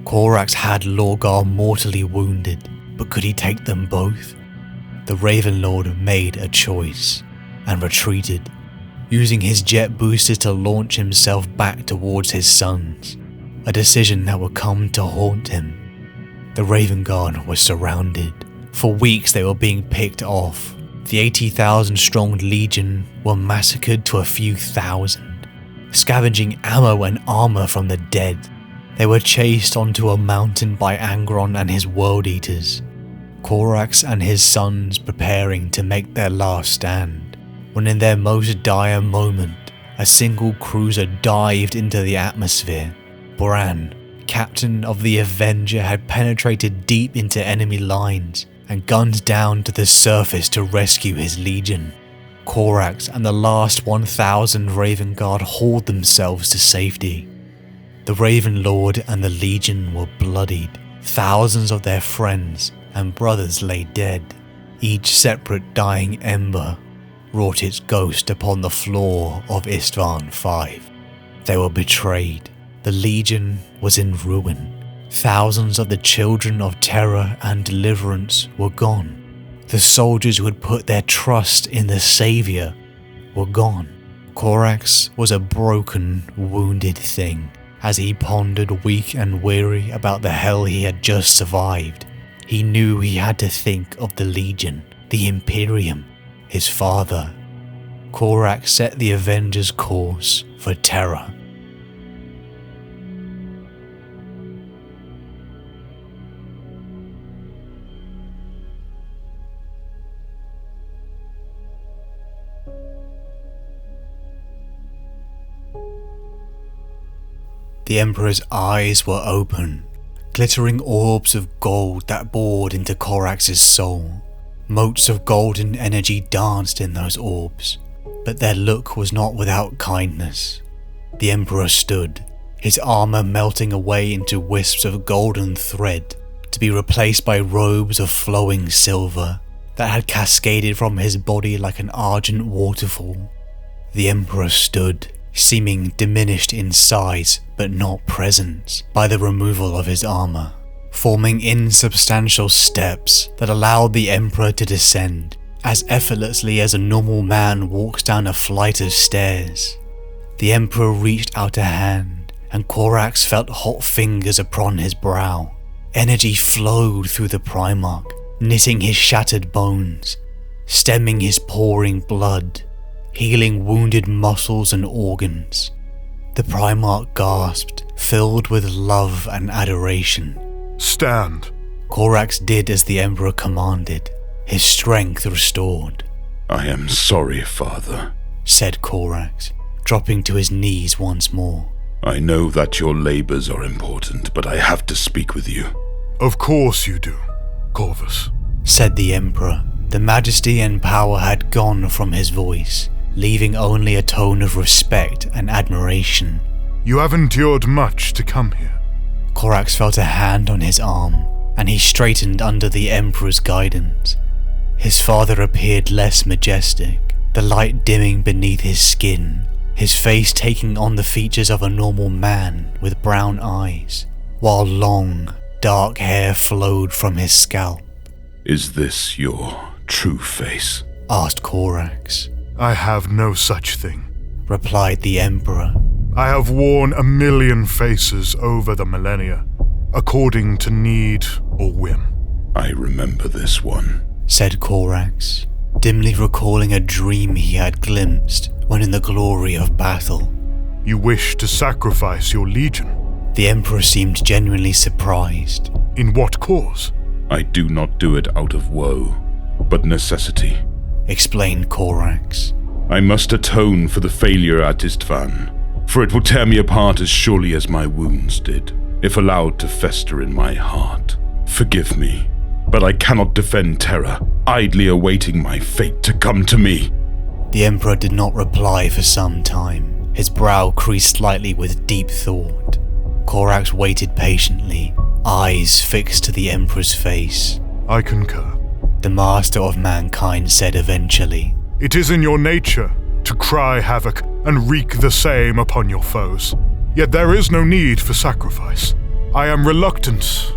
Corax had Lorgar mortally wounded, but could he take them both? The Ravenlord made a choice and retreated, using his jet boosters to launch himself back towards his sons, a decision that would come to haunt him. The Raven Guard was surrounded. For weeks they were being picked off. The 80,000 strong legion were massacred to a few thousand, scavenging ammo and armor from the dead. They were chased onto a mountain by Angron and his World Eaters. Corax and his sons preparing to make their last stand, when in their most dire moment, a single cruiser dived into the atmosphere. Bran, captain of the Avenger, had penetrated deep into enemy lines and gunned down to the surface to rescue his legion. Corax and the last 1,000 Raven Guard hauled themselves to safety. The Ravenlord and the legion were bloodied. Thousands of their friends and brothers lay dead. Each separate dying ember wrought its ghost upon the floor of Istvaan 5. They were betrayed. The legion was in ruin. Thousands of the children of terror and deliverance were gone. The soldiers who had put their trust in the Savior were gone. Corax was a broken, wounded thing as he pondered weak and weary about the hell he had just survived. He knew he had to think of the Legion, the Imperium, his father. Corax set the Avengers' course for Terra. The Emperor's eyes were open, glittering orbs of gold that bored into Corax's soul. Motes of golden energy danced in those orbs, but their look was not without kindness. The Emperor stood, his armor melting away into wisps of golden thread, to be replaced by robes of flowing silver that had cascaded from his body like an argent waterfall. The Emperor stood, seeming diminished in size but not presence by the removal of his armor, forming insubstantial steps that allowed the Emperor to descend as effortlessly as a normal man walks down a flight of stairs. The Emperor reached out a hand, and Corax felt hot fingers upon his brow. Energy flowed through the Primarch, knitting his shattered bones, stemming his pouring blood, healing wounded muscles and organs. The Primarch gasped, filled with love and adoration. Stand. Corax did as the Emperor commanded, his strength restored. I am sorry, Father, said Corax, dropping to his knees once more. I know that your labors are important, but I have to speak with you. Of course you do, Corvus, said the Emperor. The majesty and power had gone from his voice, leaving only a tone of respect and admiration. You have endured much to come here. Corax felt a hand on his arm, and he straightened under the Emperor's guidance. His father appeared less majestic, the light dimming beneath his skin, his face taking on the features of a normal man with brown eyes, while long, dark hair flowed from his scalp. Is this your true face? Asked Corax. I have no such thing, replied the Emperor. I have worn 1,000,000 faces over the millennia, according to need or whim. I remember this one, said Corax, dimly recalling a dream he had glimpsed when in the glory of battle. You wish to sacrifice your legion? The Emperor seemed genuinely surprised. In what cause? I do not do it out of woe, but necessity, explained Corax. I must atone for the failure at Istvaan, for it will tear me apart as surely as my wounds did, if allowed to fester in my heart. Forgive me, but I cannot defend Terra, idly awaiting my fate to come to me. The Emperor did not reply for some time, his brow creased slightly with deep thought. Corax waited patiently, eyes fixed to the Emperor's face. I concur, the Master of Mankind said eventually. It is in your nature to cry havoc and wreak the same upon your foes. Yet there is no need for sacrifice. I am reluctant,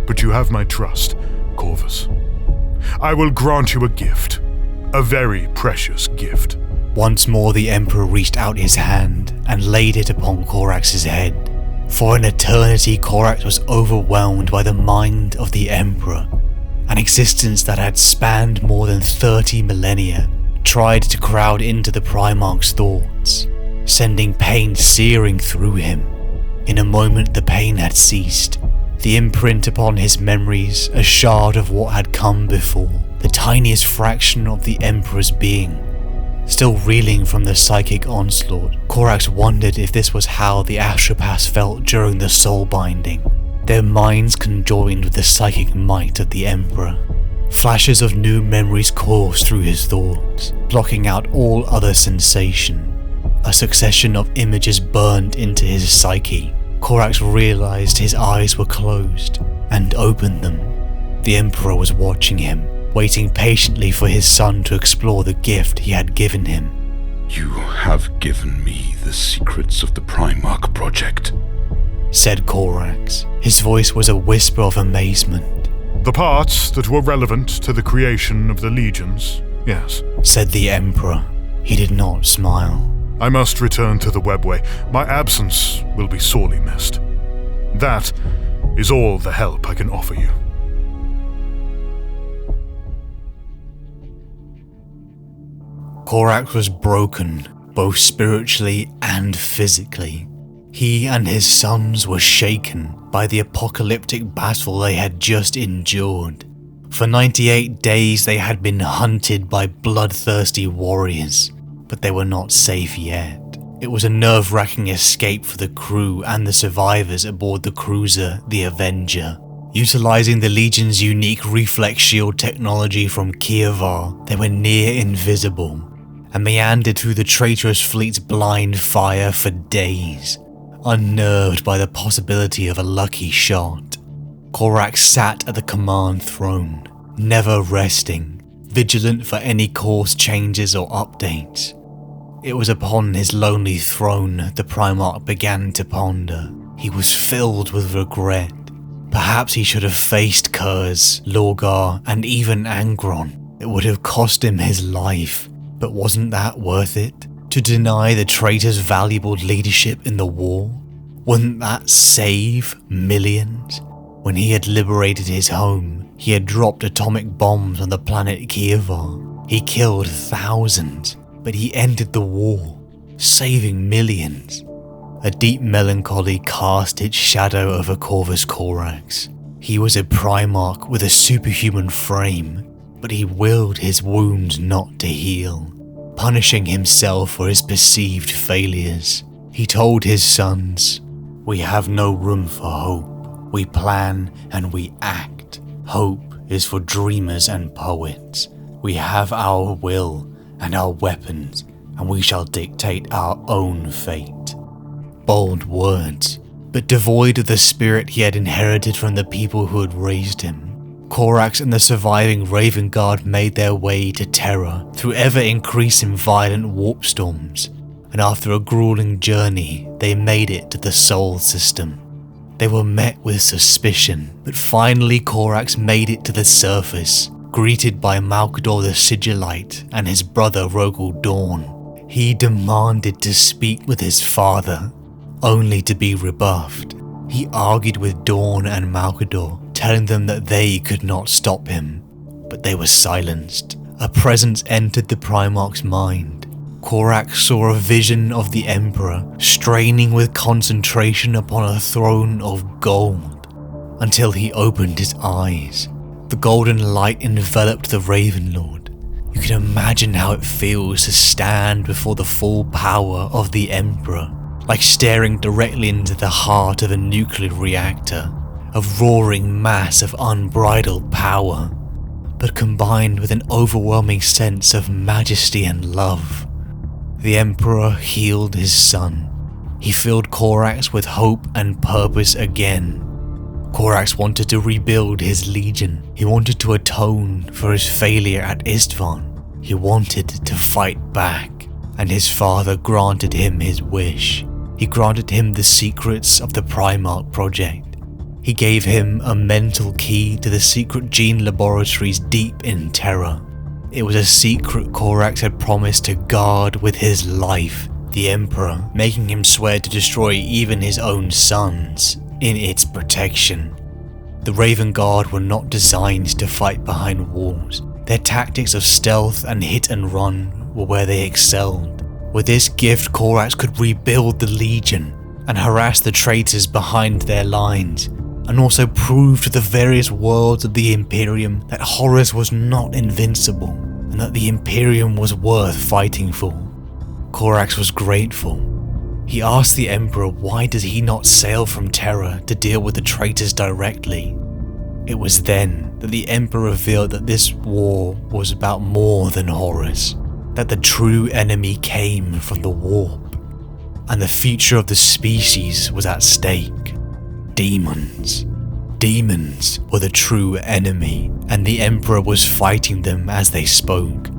but you have my trust, Corvus. I will grant you a gift, a very precious gift. Once more the Emperor reached out his hand and laid it upon Corax's head. For an eternity Corax was overwhelmed by the mind of the Emperor. An existence that had spanned more than 30 millennia tried to crowd into the Primarch's thoughts, sending pain searing through him. In a moment the pain had ceased, the imprint upon his memories a shard of what had come before, the tiniest fraction of the Emperor's being. Still reeling from the psychic onslaught, Corax wondered if this was how the Astropaths felt during the soul binding, their minds conjoined with the psychic might of the Emperor. Flashes of new memories coursed through his thoughts, blocking out all other sensation. A succession of images burned into his psyche. Corax realized his eyes were closed, and opened them. The Emperor was watching him, waiting patiently for his son to explore the gift he had given him. You have given me the secrets of the Primarch project, said Corax. His voice was a whisper of amazement. The parts that were relevant to the creation of the legions, yes, said the Emperor. He did not smile. I must return to the webway. My absence will be sorely missed. That is all the help I can offer you. Corax was broken, both spiritually and physically. He and his sons were shaken by the apocalyptic battle they had just endured. For 98 days they had been hunted by bloodthirsty warriors, but they were not safe yet. It was a nerve-wracking escape for the crew and the survivors aboard the cruiser, the Avenger. Utilizing the Legion's unique reflex shield technology from Kievar, they were near invisible, and meandered through the traitorous fleet's blind fire for days, unnerved by the possibility of a lucky shot. Corax sat at the command throne, never resting, vigilant for any course changes or updates. It was upon his lonely throne the Primarch began to ponder. He was filled with regret. Perhaps he should have faced Kurz, Lorgar, and even Angron. It would have cost him his life, but wasn't that worth it? To deny the traitors valuable leadership in the war? Wouldn't that save millions? When he had liberated his home, he had dropped atomic bombs on the planet Kievar. He killed thousands, but he ended the war, saving millions. A deep melancholy cast its shadow over Corvus Corax. He was a Primarch with a superhuman frame, but he willed his wounds not to heal, punishing himself for his perceived failures. He told his sons, "We have no room for hope. We plan and we act. Hope is for dreamers and poets. We have our will and our weapons, and we shall dictate our own fate." Bold words, but devoid of the spirit he had inherited from the people who had raised him. Corax and the surviving Raven Guard made their way to Terra through ever-increasing violent warp storms, and after a grueling journey, they made it to the Sol system. They were met with suspicion, but finally Corax made it to the surface, greeted by Malkador the Sigillite and his brother Rogel Dawn. He demanded to speak with his father, only to be rebuffed. He argued with Dawn and Malkador, telling them that they could not stop him, but they were silenced. A presence entered the Primarch's mind. Corax saw a vision of the Emperor straining with concentration upon a throne of gold, until he opened his eyes. The golden light enveloped the Ravenlord. You can imagine how it feels to stand before the full power of the Emperor, like staring directly into the heart of a nuclear reactor, a roaring mass of unbridled power, but combined with an overwhelming sense of majesty and love. The Emperor healed his son. He filled Corax with hope and purpose again. Corax wanted to rebuild his legion. He wanted to atone for his failure at Istvaan. He wanted to fight back, and his father granted him his wish. He granted him the secrets of the Primarch project. He gave him a mental key to the secret gene laboratories deep in Terra. It was a secret Corax had promised to guard with his life, the Emperor making him swear to destroy even his own sons in its protection. The Raven Guard were not designed to fight behind walls. Their tactics of stealth and hit and run were where they excelled. With this gift, Corax could rebuild the Legion and harass the traitors behind their lines, and also prove to the various worlds of the Imperium that Horus was not invincible, and that the Imperium was worth fighting for. Corax was grateful. He asked the Emperor why does he not sail from Terra to deal with the traitors directly. It was then that the Emperor revealed that this war was about more than Horus, that the true enemy came from the warp, and the future of the species was at stake. Demons. Demons were the true enemy, and the Emperor was fighting them as they spoke,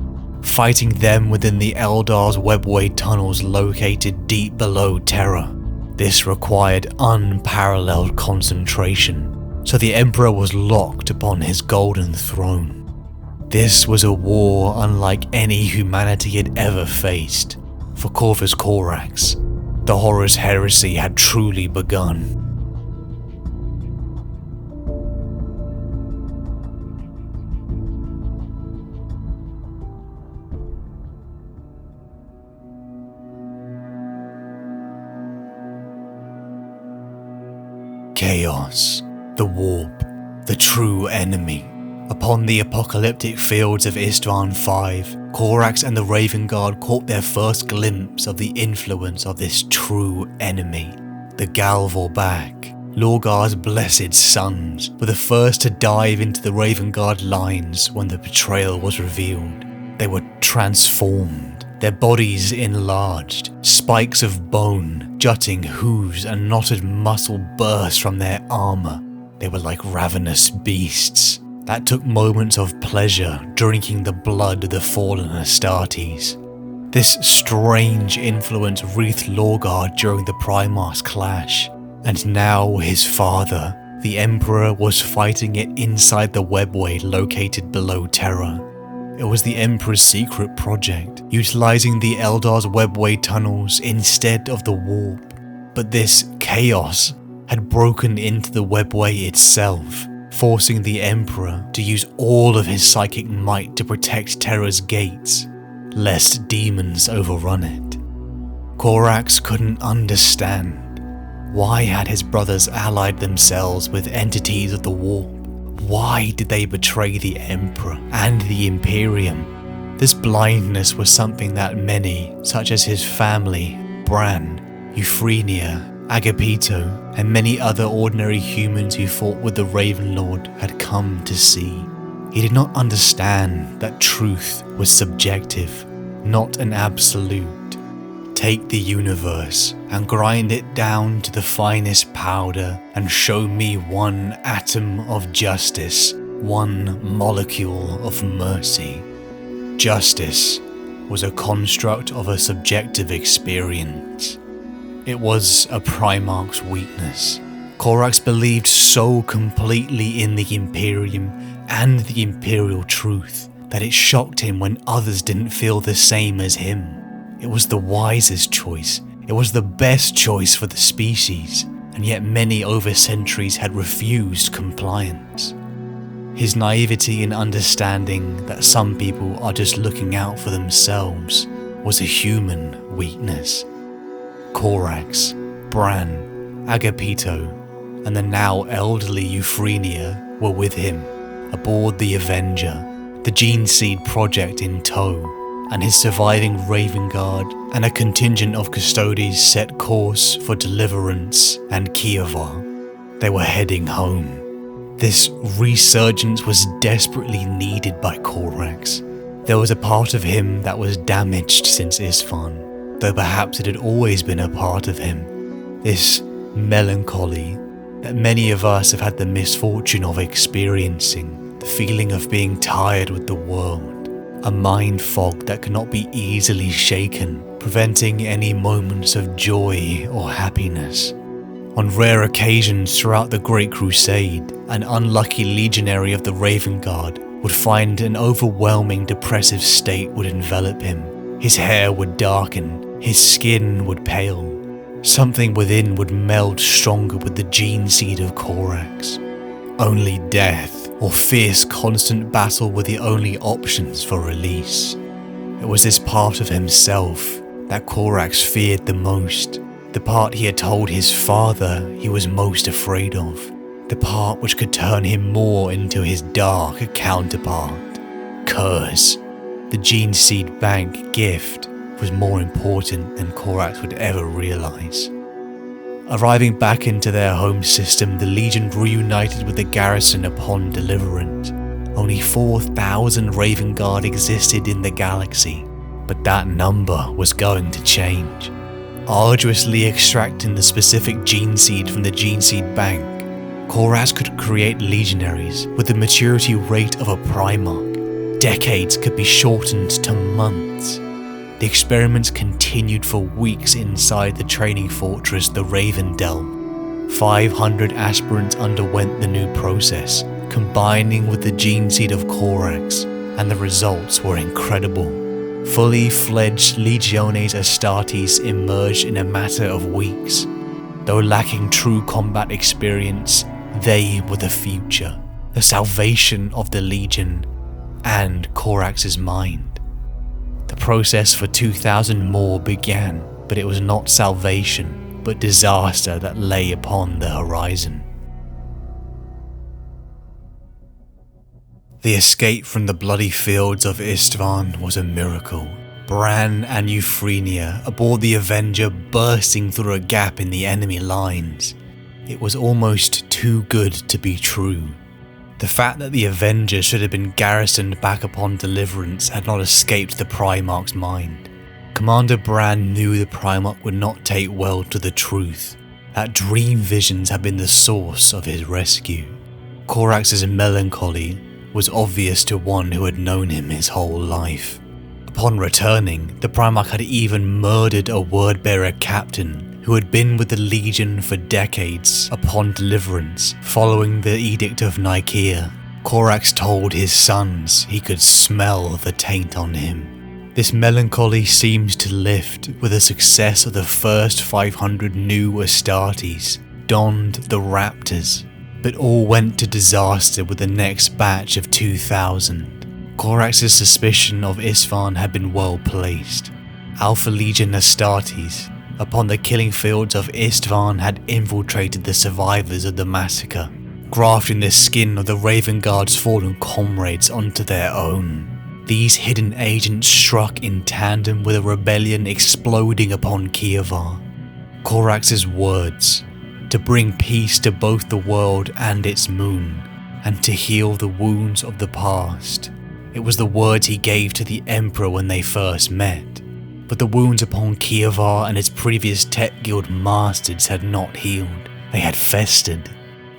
fighting them within the Eldar's webway tunnels located deep below Terra. This required unparalleled concentration, so the Emperor was locked upon his golden throne. This was a war unlike any humanity had ever faced. For Corvus Corax, the Horus Heresy had truly begun. Chaos, the warp, the true enemy. Upon the apocalyptic fields of Istvaan V, Corax and the Raven Guard caught their first glimpse of the influence of this true enemy. The Galvorbak, Lorgar's blessed sons, were the first to dive into the Raven Guard lines when the betrayal was revealed. They were transformed, their bodies enlarged, spikes of bone, jutting hooves and knotted muscle burst from their armor. They were like ravenous beasts that took moments of pleasure drinking the blood of the fallen Astartes. This strange influence wreathed Lorgar during the Primarch's clash, and now his father, the Emperor, was fighting it inside the webway located below Terra. It was the Emperor's secret project, utilizing the Eldar's webway tunnels instead of the warp. But this chaos had broken into the webway itself, forcing the Emperor to use all of his psychic might to protect Terra's gates, lest demons overrun it. Corax couldn't understand. Why had his brothers allied themselves with entities of the warp? Why did they betray the Emperor and the Imperium? This blindness was something that many, such as his family, Bran, Euphrenia, Agapito, and many other ordinary humans who fought with the Ravenlord had come to see. He did not understand that truth was subjective, not an absolute. Take the universe and grind it down to the finest powder and show me one atom of justice, one molecule of mercy. Justice was a construct of a subjective experience. It was a Primarch's weakness. Corax believed so completely in the Imperium and the Imperial truth that it shocked him when others didn't feel the same as him. It was the wisest choice. It was the best choice for the species, and yet many over centuries had refused compliance. His naivety in understanding that some people are just looking out for themselves was a human weakness. Corax, Bran, Agapito, and the now elderly Euphrenia were with him, aboard the Avenger, the Gene Seed project in tow, and his surviving Raven Guard and a contingent of Custodes set course for Deliverance and Kievar. They were heading home. This resurgence was desperately needed by Corax. There was a part of him that was damaged since Istvaan, though perhaps it had always been a part of him. This melancholy that many of us have had the misfortune of experiencing, the feeling of being tired with the world. A mind fog that cannot be easily shaken, preventing any moments of joy or happiness. On rare occasions throughout the Great Crusade, an unlucky legionary of the Raven Guard would find an overwhelming depressive state would envelop him. His hair would darken, his skin would pale. Something within would meld stronger with the gene seed of Corax. Only death or fierce constant battle were the only options for release. It was this part of himself that Corax feared the most, the part he had told his father he was most afraid of, the part which could turn him more into his dark counterpart. Curse. The Gene Seed Bank gift was more important than Corax would ever realize. Arriving back into their home system, the Legion reunited with the garrison upon Deliverance. Only 4,000 Raven Guard existed in the galaxy, but that number was going to change. Arduously extracting the specific gene seed from the Gene Seed Bank, Corax could create legionaries with the maturity rate of a Primarch. Decades could be shortened to months. The experiments continued for weeks inside the training fortress, the Ravendell. 500 aspirants underwent the new process, combining with the gene seed of Corax, and the results were incredible. Fully fledged Legiones Astartes emerged in a matter of weeks. Though lacking true combat experience, they were the future, the salvation of the Legion, and Corax's mind. The process for 2,000 more began, but it was not salvation, but disaster that lay upon the horizon. The escape from the bloody fields of Istvaan was a miracle. Bran and Euphrenia aboard the Avenger bursting through a gap in the enemy lines. It was almost too good to be true. The fact that the Avenger should have been garrisoned back upon Deliverance had not escaped the Primarch's mind. Commander Bran knew the Primarch would not take well to the truth, that dream visions had been the source of his rescue. Corax's melancholy was obvious to one who had known him his whole life. Upon returning, the Primarch had even murdered a word-bearer captain who had been with the Legion for decades upon Deliverance following the Edict of Lycaeus. Corax told his sons he could smell the taint on him. This melancholy seemed to lift with the success of the first 500 new Astartes, donned the Raptors, but all went to disaster with the next batch of 2,000. Corax's suspicion of Istvaan had been well placed. Alpha Legion Astartes, upon the killing fields of Istvaan had infiltrated the survivors of the massacre, grafting the skin of the Raven Guard's fallen comrades onto their own. These hidden agents struck in tandem with a rebellion exploding upon Kievar. Corax's words, to bring peace to both the world and its moon, and to heal the wounds of the past. It was the words he gave to the Emperor when they first met, but the wounds upon Kievar and its previous Tech Guild masters had not healed. They had festered.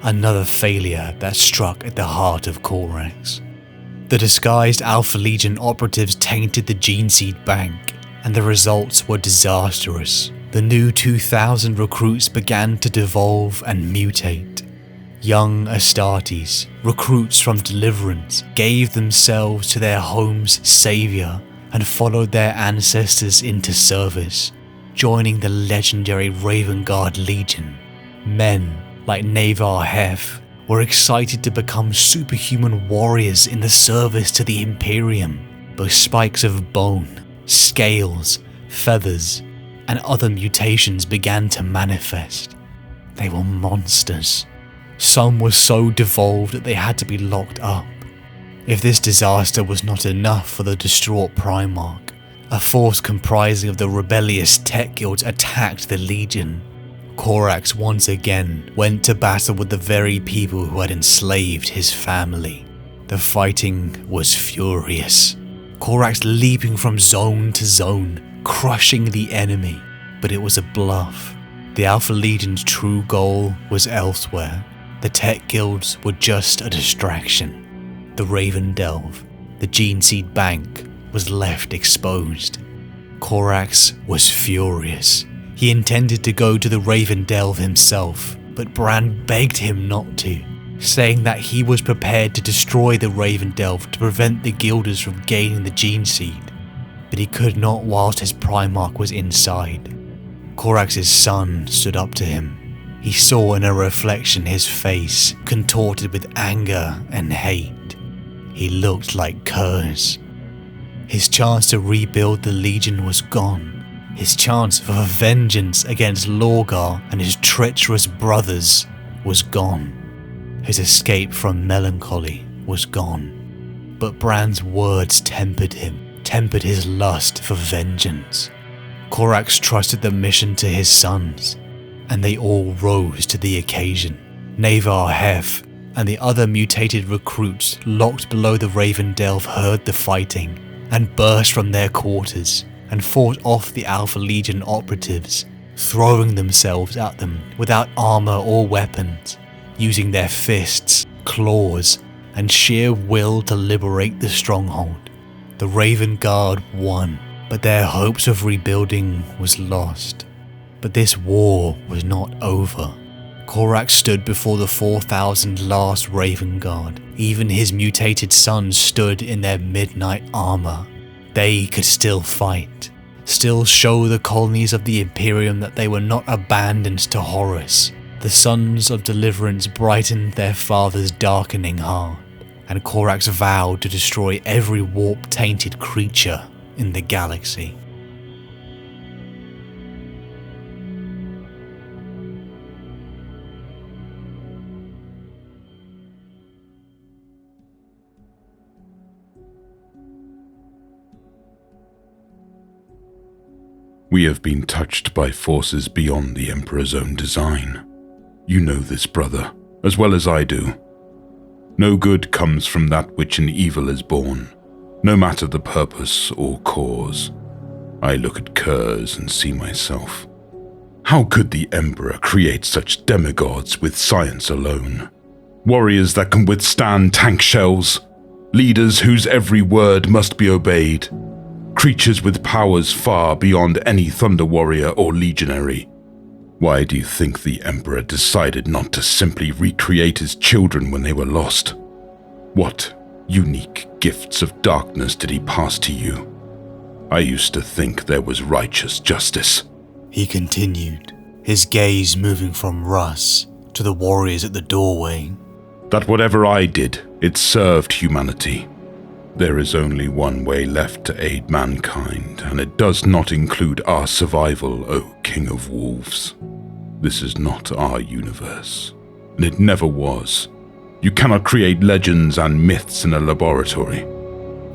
Another failure that struck at the heart of Corax. The disguised Alpha Legion operatives tainted the Gene Seed Bank, and the results were disastrous. The new 2,000 recruits began to devolve and mutate. Young Astartes, recruits from Deliverance, gave themselves to their home's savior and followed their ancestors into service, joining the legendary Raven Guard Legion. Men like Navar Hef were excited to become superhuman warriors in the service to the Imperium. Both spikes of bone, scales, feathers, and other mutations began to manifest. They were monsters. Some were so devolved that they had to be locked up. If this disaster was not enough for the distraught Primarch, a force comprising of the rebellious Tech Guilds attacked the Legion. Corax once again went to battle with the very people who had enslaved his family. The fighting was furious. Corax leaping from zone to zone, crushing the enemy, but it was a bluff. The Alpha Legion's true goal was elsewhere. The Tech Guilds were just a distraction. The Raven Delve, the Gene Seed Bank, was left exposed. Corax was furious. He intended to go to the Raven Delve himself, but Bran begged him not to, saying that he was prepared to destroy the Raven Delve to prevent the Guilders from gaining the Gene Seed. But he could not whilst his Primarch was inside. Corax's son stood up to him. He saw in a reflection his face contorted with anger and hate. He looked like Curse. His chance to rebuild the Legion was gone. His chance for vengeance against Lorgar and his treacherous brothers was gone. His escape from melancholy was gone. But Bran's words tempered him, tempered his lust for vengeance. Corax trusted the mission to his sons, and they all rose to the occasion. Navar Hef and the other mutated recruits locked below the Raven Delve heard the fighting and burst from their quarters and fought off the Alpha Legion operatives, throwing themselves at them without armor or weapons, using their fists, claws, and sheer will to liberate the stronghold. The Raven Guard won, but their hopes of rebuilding was lost. But this war was not over. Corax stood before the 4,000 last Raven Guard. Even his mutated sons stood in their midnight armor. They could still fight, still show the colonies of the Imperium that they were not abandoned to Horus. The sons of Deliverance brightened their father's darkening heart, and Corax vowed to destroy every warp-tainted creature in the galaxy. We have been touched by forces beyond the Emperor's own design. You know this, brother, as well as I do. No good comes from that which in evil is born, no matter the purpose or cause. I look at Kurz and see myself. How could the Emperor create such demigods with science alone? Warriors that can withstand tank shells, leaders whose every word must be obeyed, creatures with powers far beyond any Thunder Warrior or Legionary. Why do you think the Emperor decided not to simply recreate his children when they were lost? What unique gifts of darkness did he pass to you? I used to think there was righteous justice. He continued, his gaze moving from Russ to the warriors at the doorway. That whatever I did, it served humanity. There is only one way left to aid mankind, and it does not include our survival, O King of Wolves. This is not our universe, and it never was. You cannot create legends and myths in a laboratory.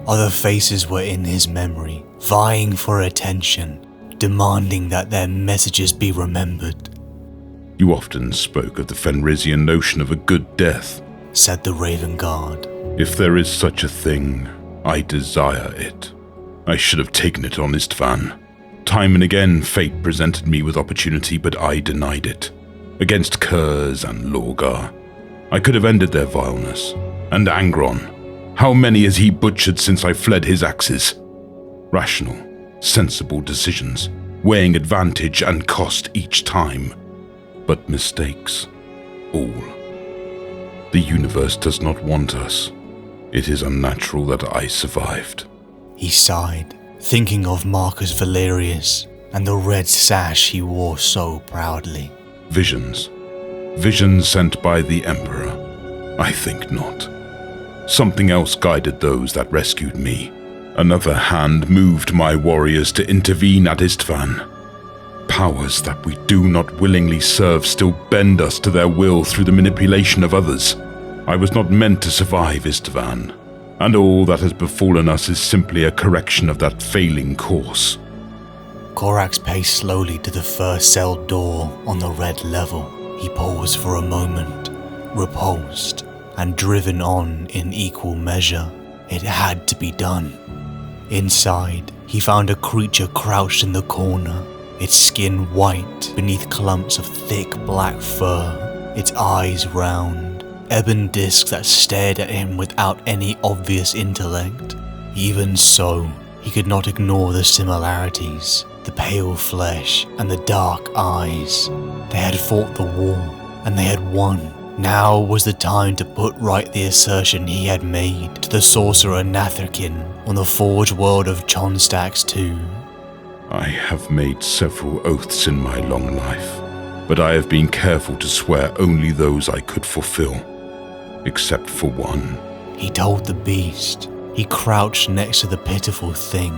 Other faces were in his memory, vying for attention, demanding that their messages be remembered. You often spoke of the Fenrisian notion of a good death, said the Raven Guard. If there is such a thing, I desire it. I should have taken it on Istvaan. Time and again, fate presented me with opportunity, but I denied it. Against Kurz and Lorgar. I could have ended their vileness. And Angron. How many has he butchered since I fled his axes? Rational, sensible decisions, weighing advantage and cost each time. But mistakes. All. The universe does not want us. It is unnatural that I survived. He sighed, thinking of Marcus Valerius and the red sash he wore so proudly. Visions. Visions sent by the Emperor? I think not. Something else guided those that rescued me. Another hand moved my warriors to intervene at Istvaan. Powers that we do not willingly serve still bend us to their will through the manipulation of others. I was not meant to survive Istvaan, and all that has befallen us is simply a correction of that failing course. Corax paced slowly to the first cell door on the red level. He paused for a moment, repulsed, and driven on in equal measure. It had to be done. Inside, he found a creature crouched in the corner, its skin white beneath clumps of thick black fur, its eyes round, ebon discs that stared at him without any obvious intellect. Even so, he could not ignore the similarities, the pale flesh and the dark eyes. They had fought the war, and they had won. Now was the time to put right the assertion he had made to the sorcerer Natherkin on the forge world of Chonstax II. I have made several oaths in my long life, but I have been careful to swear only those I could fulfill, except for one. He told the beast. He crouched next to the pitiful thing,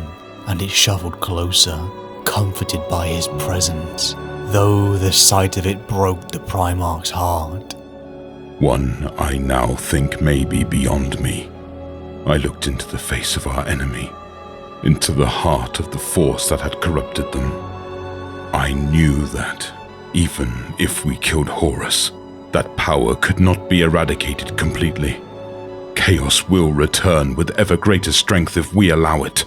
and it shuffled closer, comforted by his presence, though the sight of it broke the Primarch's heart. One I now think may be beyond me. I looked into the face of our enemy, into the heart of the force that had corrupted them. I knew that, even if we killed Horus, that power could not be eradicated completely. Chaos will return with ever greater strength if we allow it.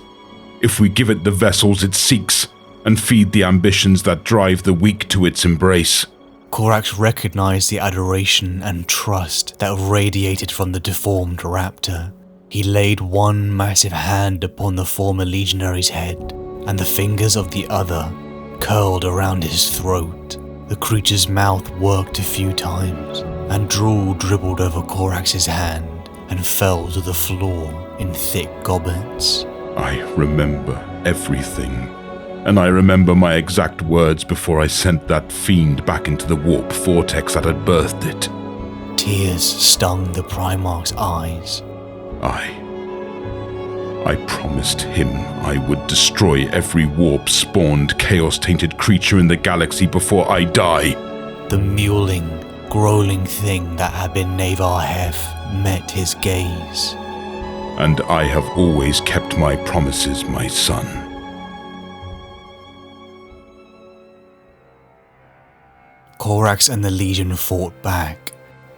If we give it the vessels it seeks, and feed the ambitions that drive the weak to its embrace. Corax recognized the adoration and trust that radiated from the deformed raptor. He laid one massive hand upon the former legionary's head, and the fingers of the other curled around his throat. The creature's mouth worked a few times, and drool dribbled over Corax's hand and fell to the floor in thick gobbets. I remember everything, and I remember my exact words before I sent that fiend back into the warp vortex that had birthed it. Tears stung the Primarch's eyes. I promised him I would destroy every warp-spawned, chaos-tainted creature in the galaxy before I die. The mewling, growling thing that had been Navar Hef met his gaze. And I have always kept my promises, my son. Corax and the Legion fought back.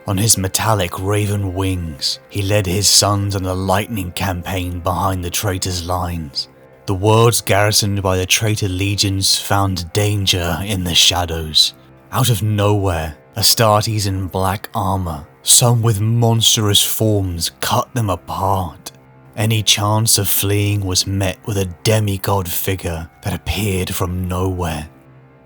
On his metallic raven wings, he led his sons on a lightning campaign behind the traitors' lines. The worlds garrisoned by the traitor legions found danger in the shadows. Out of nowhere, Astartes in black armor, some with monstrous forms, cut them apart. Any chance of fleeing was met with a demigod figure that appeared from nowhere.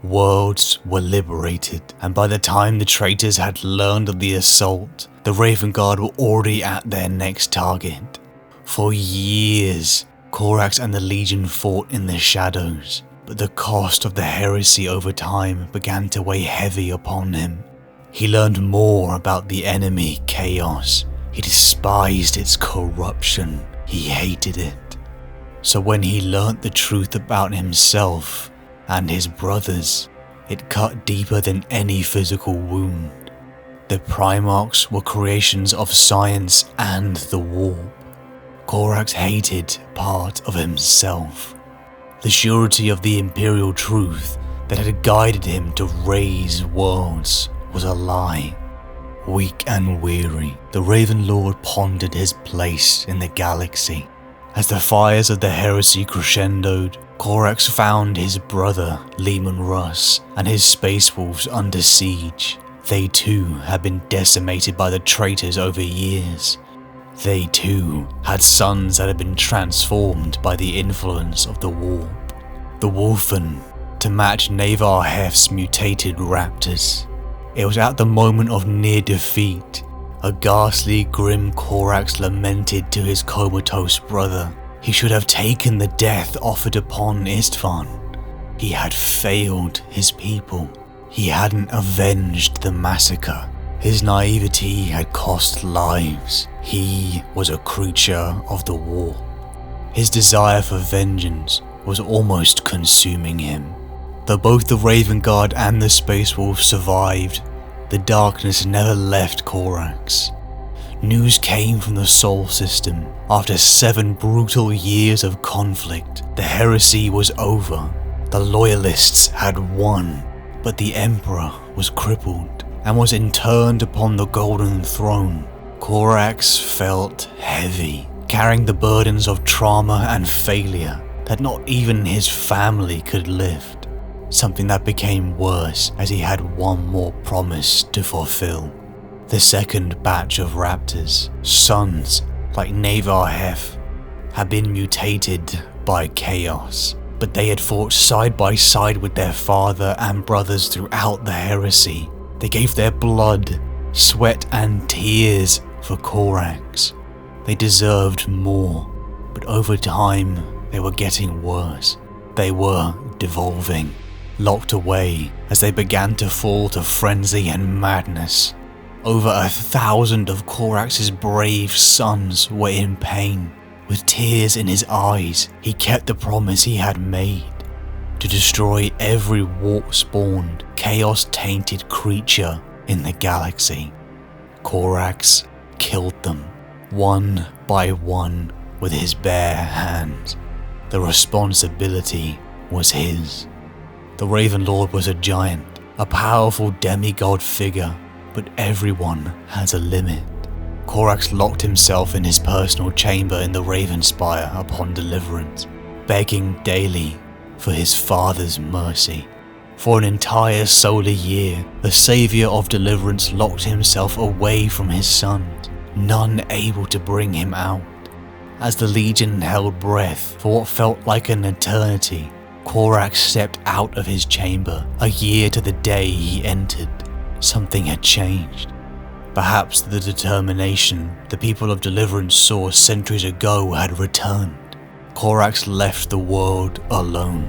Worlds were liberated, and by the time the traitors had learned of the assault, the Raven Guard were already at their next target. For years, Corax and the Legion fought in the shadows, but the cost of the heresy over time began to weigh heavy upon him. He learned more about the enemy, Chaos. He despised its corruption. he hated it. So when he learnt the truth about himself and his brothers, it cut deeper than any physical wound. The Primarchs were creations of science and the warp. Corax hated part of himself. The surety of the Imperial truth that had guided him to raise worlds was a lie. Weak and weary, the Ravenlord pondered his place in the galaxy. As the fires of the heresy crescendoed, Corax found his brother, Leman Russ, and his space wolves under siege. They too had been decimated by the traitors over years. They too had sons that had been transformed by the influence of the warp. The Wolfen, to match Navar Hef's mutated Raptors. It was at the moment of near defeat, a ghastly, grim Corax lamented to his comatose brother. He should have taken the death offered upon Istvaan. He had failed his people. He hadn't avenged the massacre. His naivety had cost lives. He was a creature of the warp. His desire for vengeance was almost consuming him. Though both the Raven Guard and the Space Wolf survived, the darkness never left Corax. News came from the Sol system. After 7 brutal years of conflict, the heresy was over. The Loyalists had won, but the Emperor was crippled and was interned upon the Golden Throne. Corax felt heavy, carrying the burdens of trauma and failure that not even his family could lift. Something that became worse as he had one more promise to fulfill. The second batch of Raptors, sons like Navar Hef, had been mutated by chaos, but they had fought side by side with their father and brothers throughout the heresy. They gave their blood, sweat and tears for Corax. They deserved more, but over time they were getting worse. They were devolving, locked away as they began to fall to frenzy and madness. Over 1,000 of Corax's brave sons were in pain. With tears in his eyes, he kept the promise he had made to destroy every warp-spawned, chaos-tainted creature in the galaxy. Corax killed them, one by one, with his bare hands. The responsibility was his. The Ravenlord was a giant, a powerful demigod figure, but everyone has a limit. Corax locked himself in his personal chamber in the Ravenspire upon Deliverance, begging daily for his father's mercy. For an entire solar year, the Saviour of Deliverance locked himself away from his sons, none able to bring him out. As the Legion held breath for what felt like an eternity, Corax stepped out of his chamber, a year to the day he entered. Something had changed. Perhaps the determination the people of Deliverance saw centuries ago had returned. Corax left the world alone,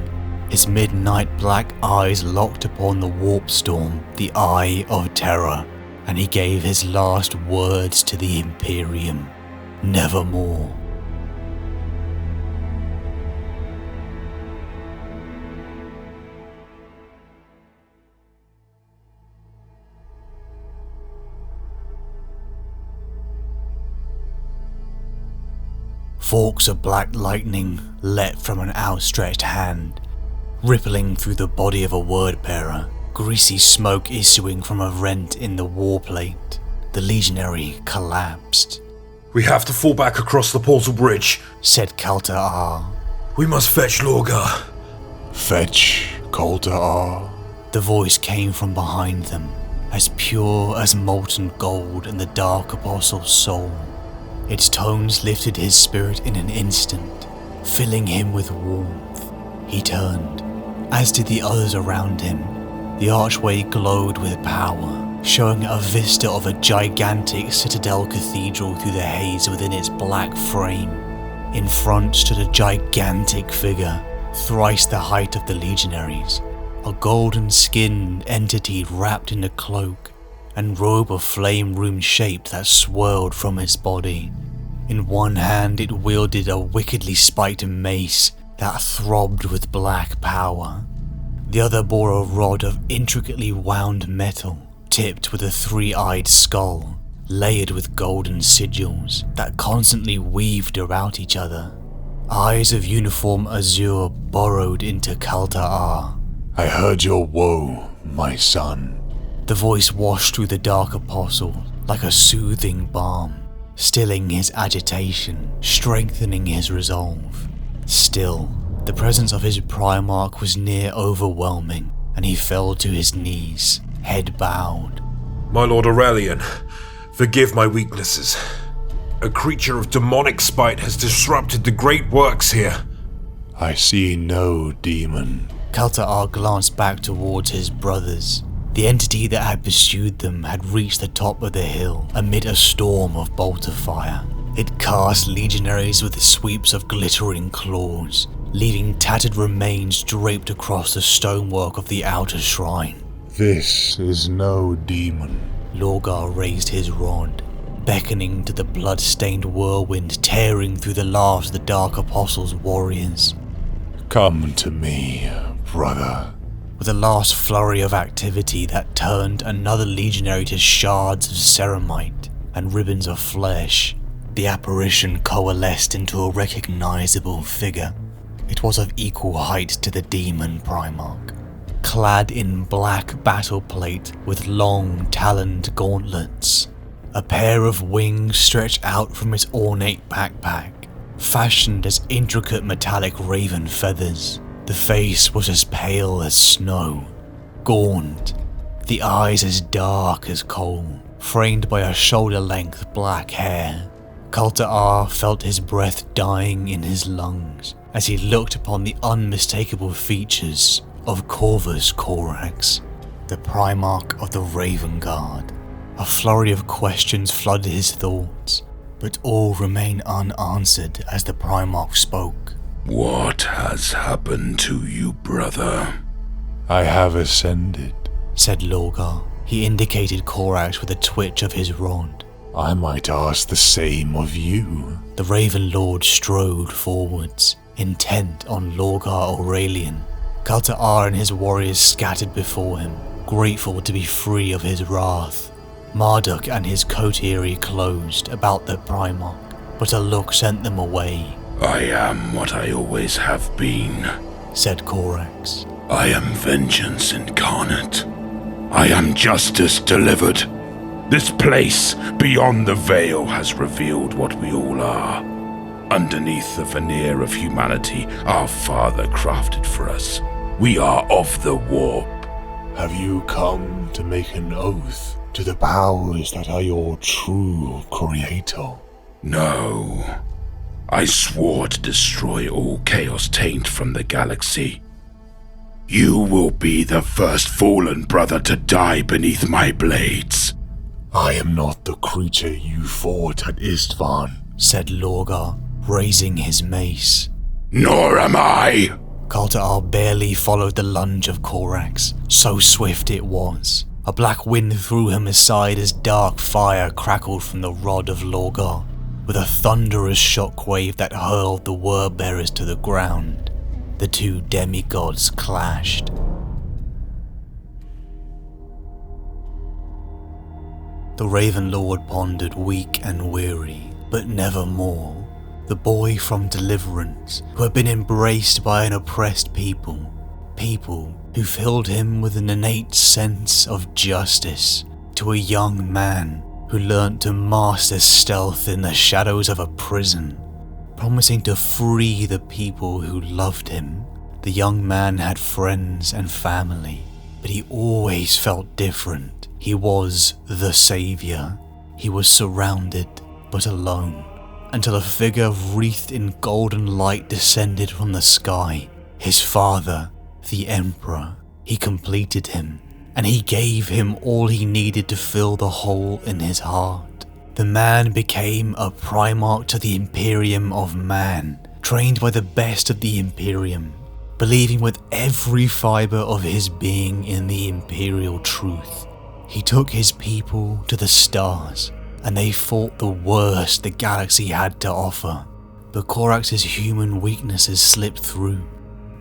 his midnight black eyes locked upon the warp storm, the Eye of Terror, and he gave his last words to the Imperium: nevermore. Forks of black lightning leapt from an outstretched hand, rippling through the body of a word-bearer, greasy smoke issuing from a rent in the warplate. The legionary collapsed. "We have to fall back across the portal bridge," said Kaltar. "We must fetch Lorgar." "Fetch Kaltar." The voice came from behind them, as pure as molten gold in the dark apostle's soul. Its tones lifted his spirit in an instant, filling him with warmth. He turned, as did the others around him. The archway glowed with power, showing a vista of a gigantic citadel cathedral through the haze within its black frame. In front stood a gigantic figure, thrice the height of the legionaries, a golden-skinned entity wrapped in a cloak and robe of flame-room shape that swirled from its body. In one hand it wielded a wickedly spiked mace that throbbed with black power. The other bore a rod of intricately wound metal, tipped with a three-eyed skull, layered with golden sigils that constantly weaved about each other. Eyes of uniform azure burrowed into Kalta'ar. I heard your woe, my son. The voice washed through the dark apostle like a soothing balm, stilling his agitation, strengthening his resolve. Still, the presence of his Primarch was near overwhelming, and he fell to his knees, head bowed. My Lord Aurelian, forgive my weaknesses. A creature of demonic spite has disrupted the great works here. I see no demon. Kalta'ar glanced back towards his brothers. The entity that had pursued them had reached the top of the hill amid a storm of bolter fire. It cast legionaries with the sweeps of glittering claws, leaving tattered remains draped across the stonework of the outer shrine. This is no demon. Lorgar raised his rod, beckoning to the blood-stained whirlwind tearing through the last of the Dark Apostle's warriors. Come to me, brother. With a last flurry of activity that turned another legionary to shards of ceramite and ribbons of flesh, the apparition coalesced into a recognizable figure. It was of equal height to the demon Primarch, clad in black battle plate with long taloned gauntlets. A pair of wings stretched out from its ornate backpack, fashioned as intricate metallic raven feathers. The face was as pale as snow, gaunt, the eyes as dark as coal, framed by a shoulder-length black hair. Kalta'ar felt his breath dying in his lungs as he looked upon the unmistakable features of Corvus Corax, the Primarch of the Raven Guard. A flurry of questions flooded his thoughts, but all remained unanswered as the Primarch spoke. What has happened to you, brother? I have ascended, said Lorgar. He indicated Corax with a twitch of his rod. I might ask the same of you. The Ravenlord strode forwards, intent on Lorgar Aurelian. Kalta'ar and his warriors scattered before him, grateful to be free of his wrath. Marduk and his coterie closed about the Primarch, but a look sent them away. I am what I always have been, said Corax. I am vengeance incarnate. I am justice delivered. This place beyond the veil has revealed what we all are. Underneath the veneer of humanity our Father crafted for us, we are of the warp. Have you come to make an oath to the powers that are your true creator? No. I swore to destroy all chaos taint from the galaxy. You will be the first fallen brother to die beneath my blades. I am not the creature you fought at Istvaan, said Lorgar, raising his mace. Nor am I! Kalta'ar barely followed the lunge of Corax, so swift it was. A black wind threw him aside as dark fire crackled from the rod of Lorgar, with a thunderous shockwave that hurled the Word-bearers to the ground. The two demigods clashed. The Ravenlord pondered, weak and weary, but never more. The boy from Deliverance, who had been embraced by an oppressed people who filled him with an innate sense of justice, to a young man who learnt to master stealth in the shadows of a prison, promising to free the people who loved him. The young man had friends and family, but he always felt different. He was the savior. He was surrounded, but alone, until a figure wreathed in golden light descended from the sky. His father, the Emperor. He completed him, and he gave him all he needed to fill the hole in his heart. The man became a Primarch to the Imperium of Man, trained by the best of the Imperium, believing with every fiber of his being in the Imperial truth. He took his people to the stars, and they fought the worst the galaxy had to offer. But Corax's human weaknesses slipped through.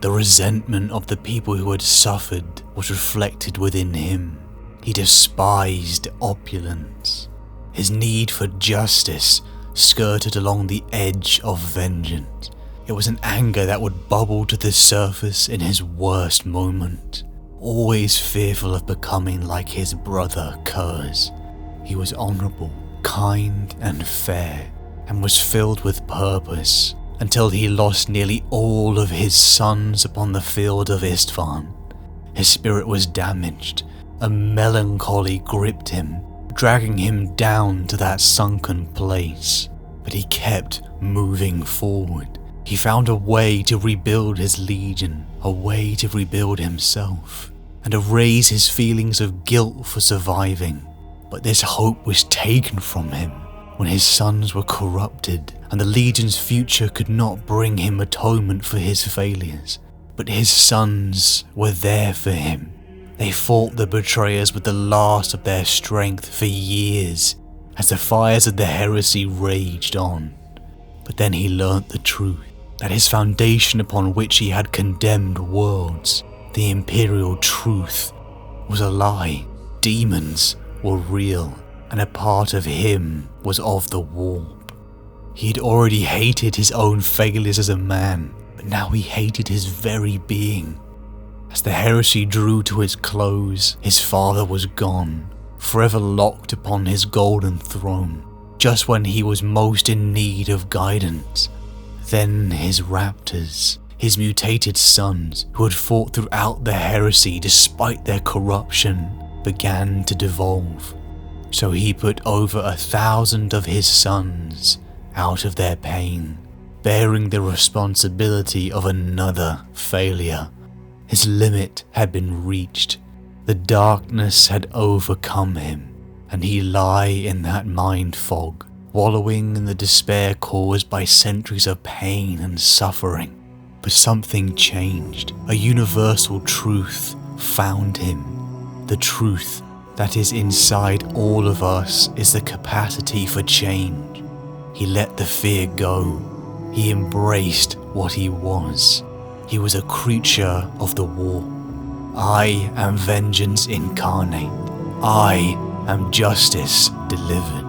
The resentment of the people who had suffered was reflected within him. He despised opulence. His need for justice skirted along the edge of vengeance. It was an anger that would bubble to the surface in his worst moment. Always fearful of becoming like his brother Curse. He was honourable, kind and fair, and was filled with purpose, until he lost nearly all of his sons upon the field of Istvaan. His spirit was damaged. A melancholy gripped him, dragging him down to that sunken place. But he kept moving forward. He found a way to rebuild his legion, a way to rebuild himself, and erase his feelings of guilt for surviving. But this hope was taken from him when his sons were corrupted, and the Legion's future could not bring him atonement for his failures. But his sons were there for him. They fought the betrayers with the last of their strength for years, as the fires of the heresy raged on. But then he learnt the truth, that his foundation upon which he had condemned worlds, the imperial truth, was a lie. Demons were real, and a part of him was of the warp. He'd already hated his own failures as a man, but now he hated his very being. As the heresy drew to its close, his father was gone, forever locked upon his golden throne, just when he was most in need of guidance. Then his Raptors, his mutated sons, who had fought throughout the heresy despite their corruption, began to devolve. So he put over 1,000 of his sons out of their pain, bearing the responsibility of another failure. His limit had been reached. The darkness had overcome him, and he lay in that mind fog, wallowing in the despair caused by centuries of pain and suffering. But something changed. A universal truth found him. The truth that is inside all of us is the capacity for change. He let the fear go. He embraced what he was. He was a creature of the war. I am vengeance incarnate. I am justice delivered.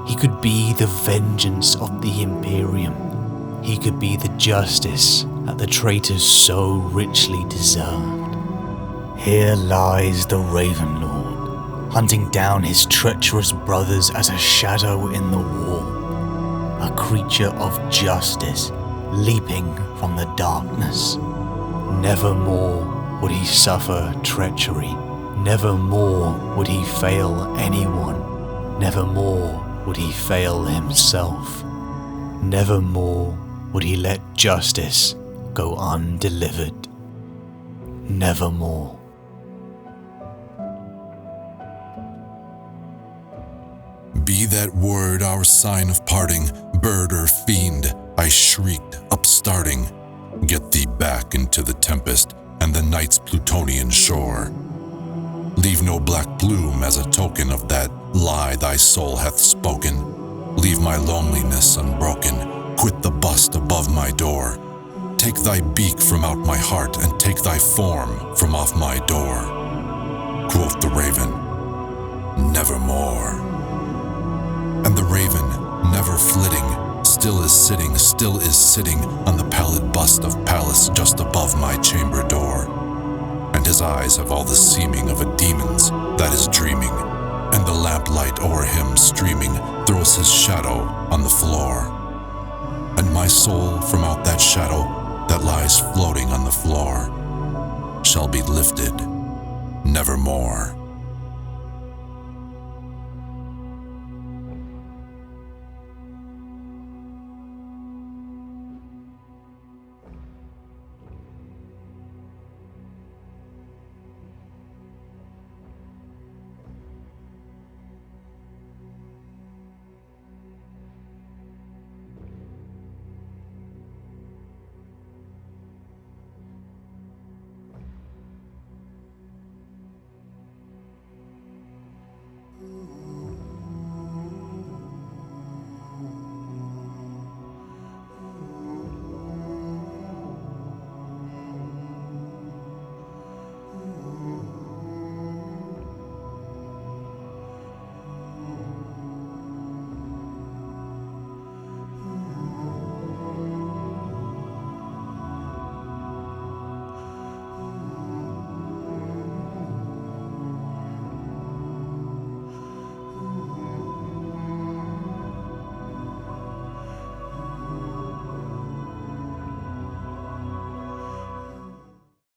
He could be the vengeance of the Imperium. He could be the justice that the traitors so richly deserved. Here lies the Ravenlord, hunting down his treacherous brothers as a shadow in the warp. A creature of justice, leaping from the darkness. Nevermore would he suffer treachery. Nevermore would he fail anyone. Nevermore would he fail himself. Nevermore would he let justice go undelivered. Nevermore. Be that word our sign of parting, bird or fiend, I shrieked, upstarting. Get thee back into the tempest and the night's Plutonian shore. Leave no black plume as a token of that lie thy soul hath spoken. Leave my loneliness unbroken, quit the bust above my door. Take thy beak from out my heart and take thy form from off my door. Quoth the raven, nevermore. And the raven, never flitting, still is sitting on the pallid bust of Pallas just above my chamber door. And his eyes have all the seeming of a demon's that is dreaming, and the lamplight o'er him streaming throws his shadow on the floor. And my soul from out that shadow that lies floating on the floor shall be lifted nevermore.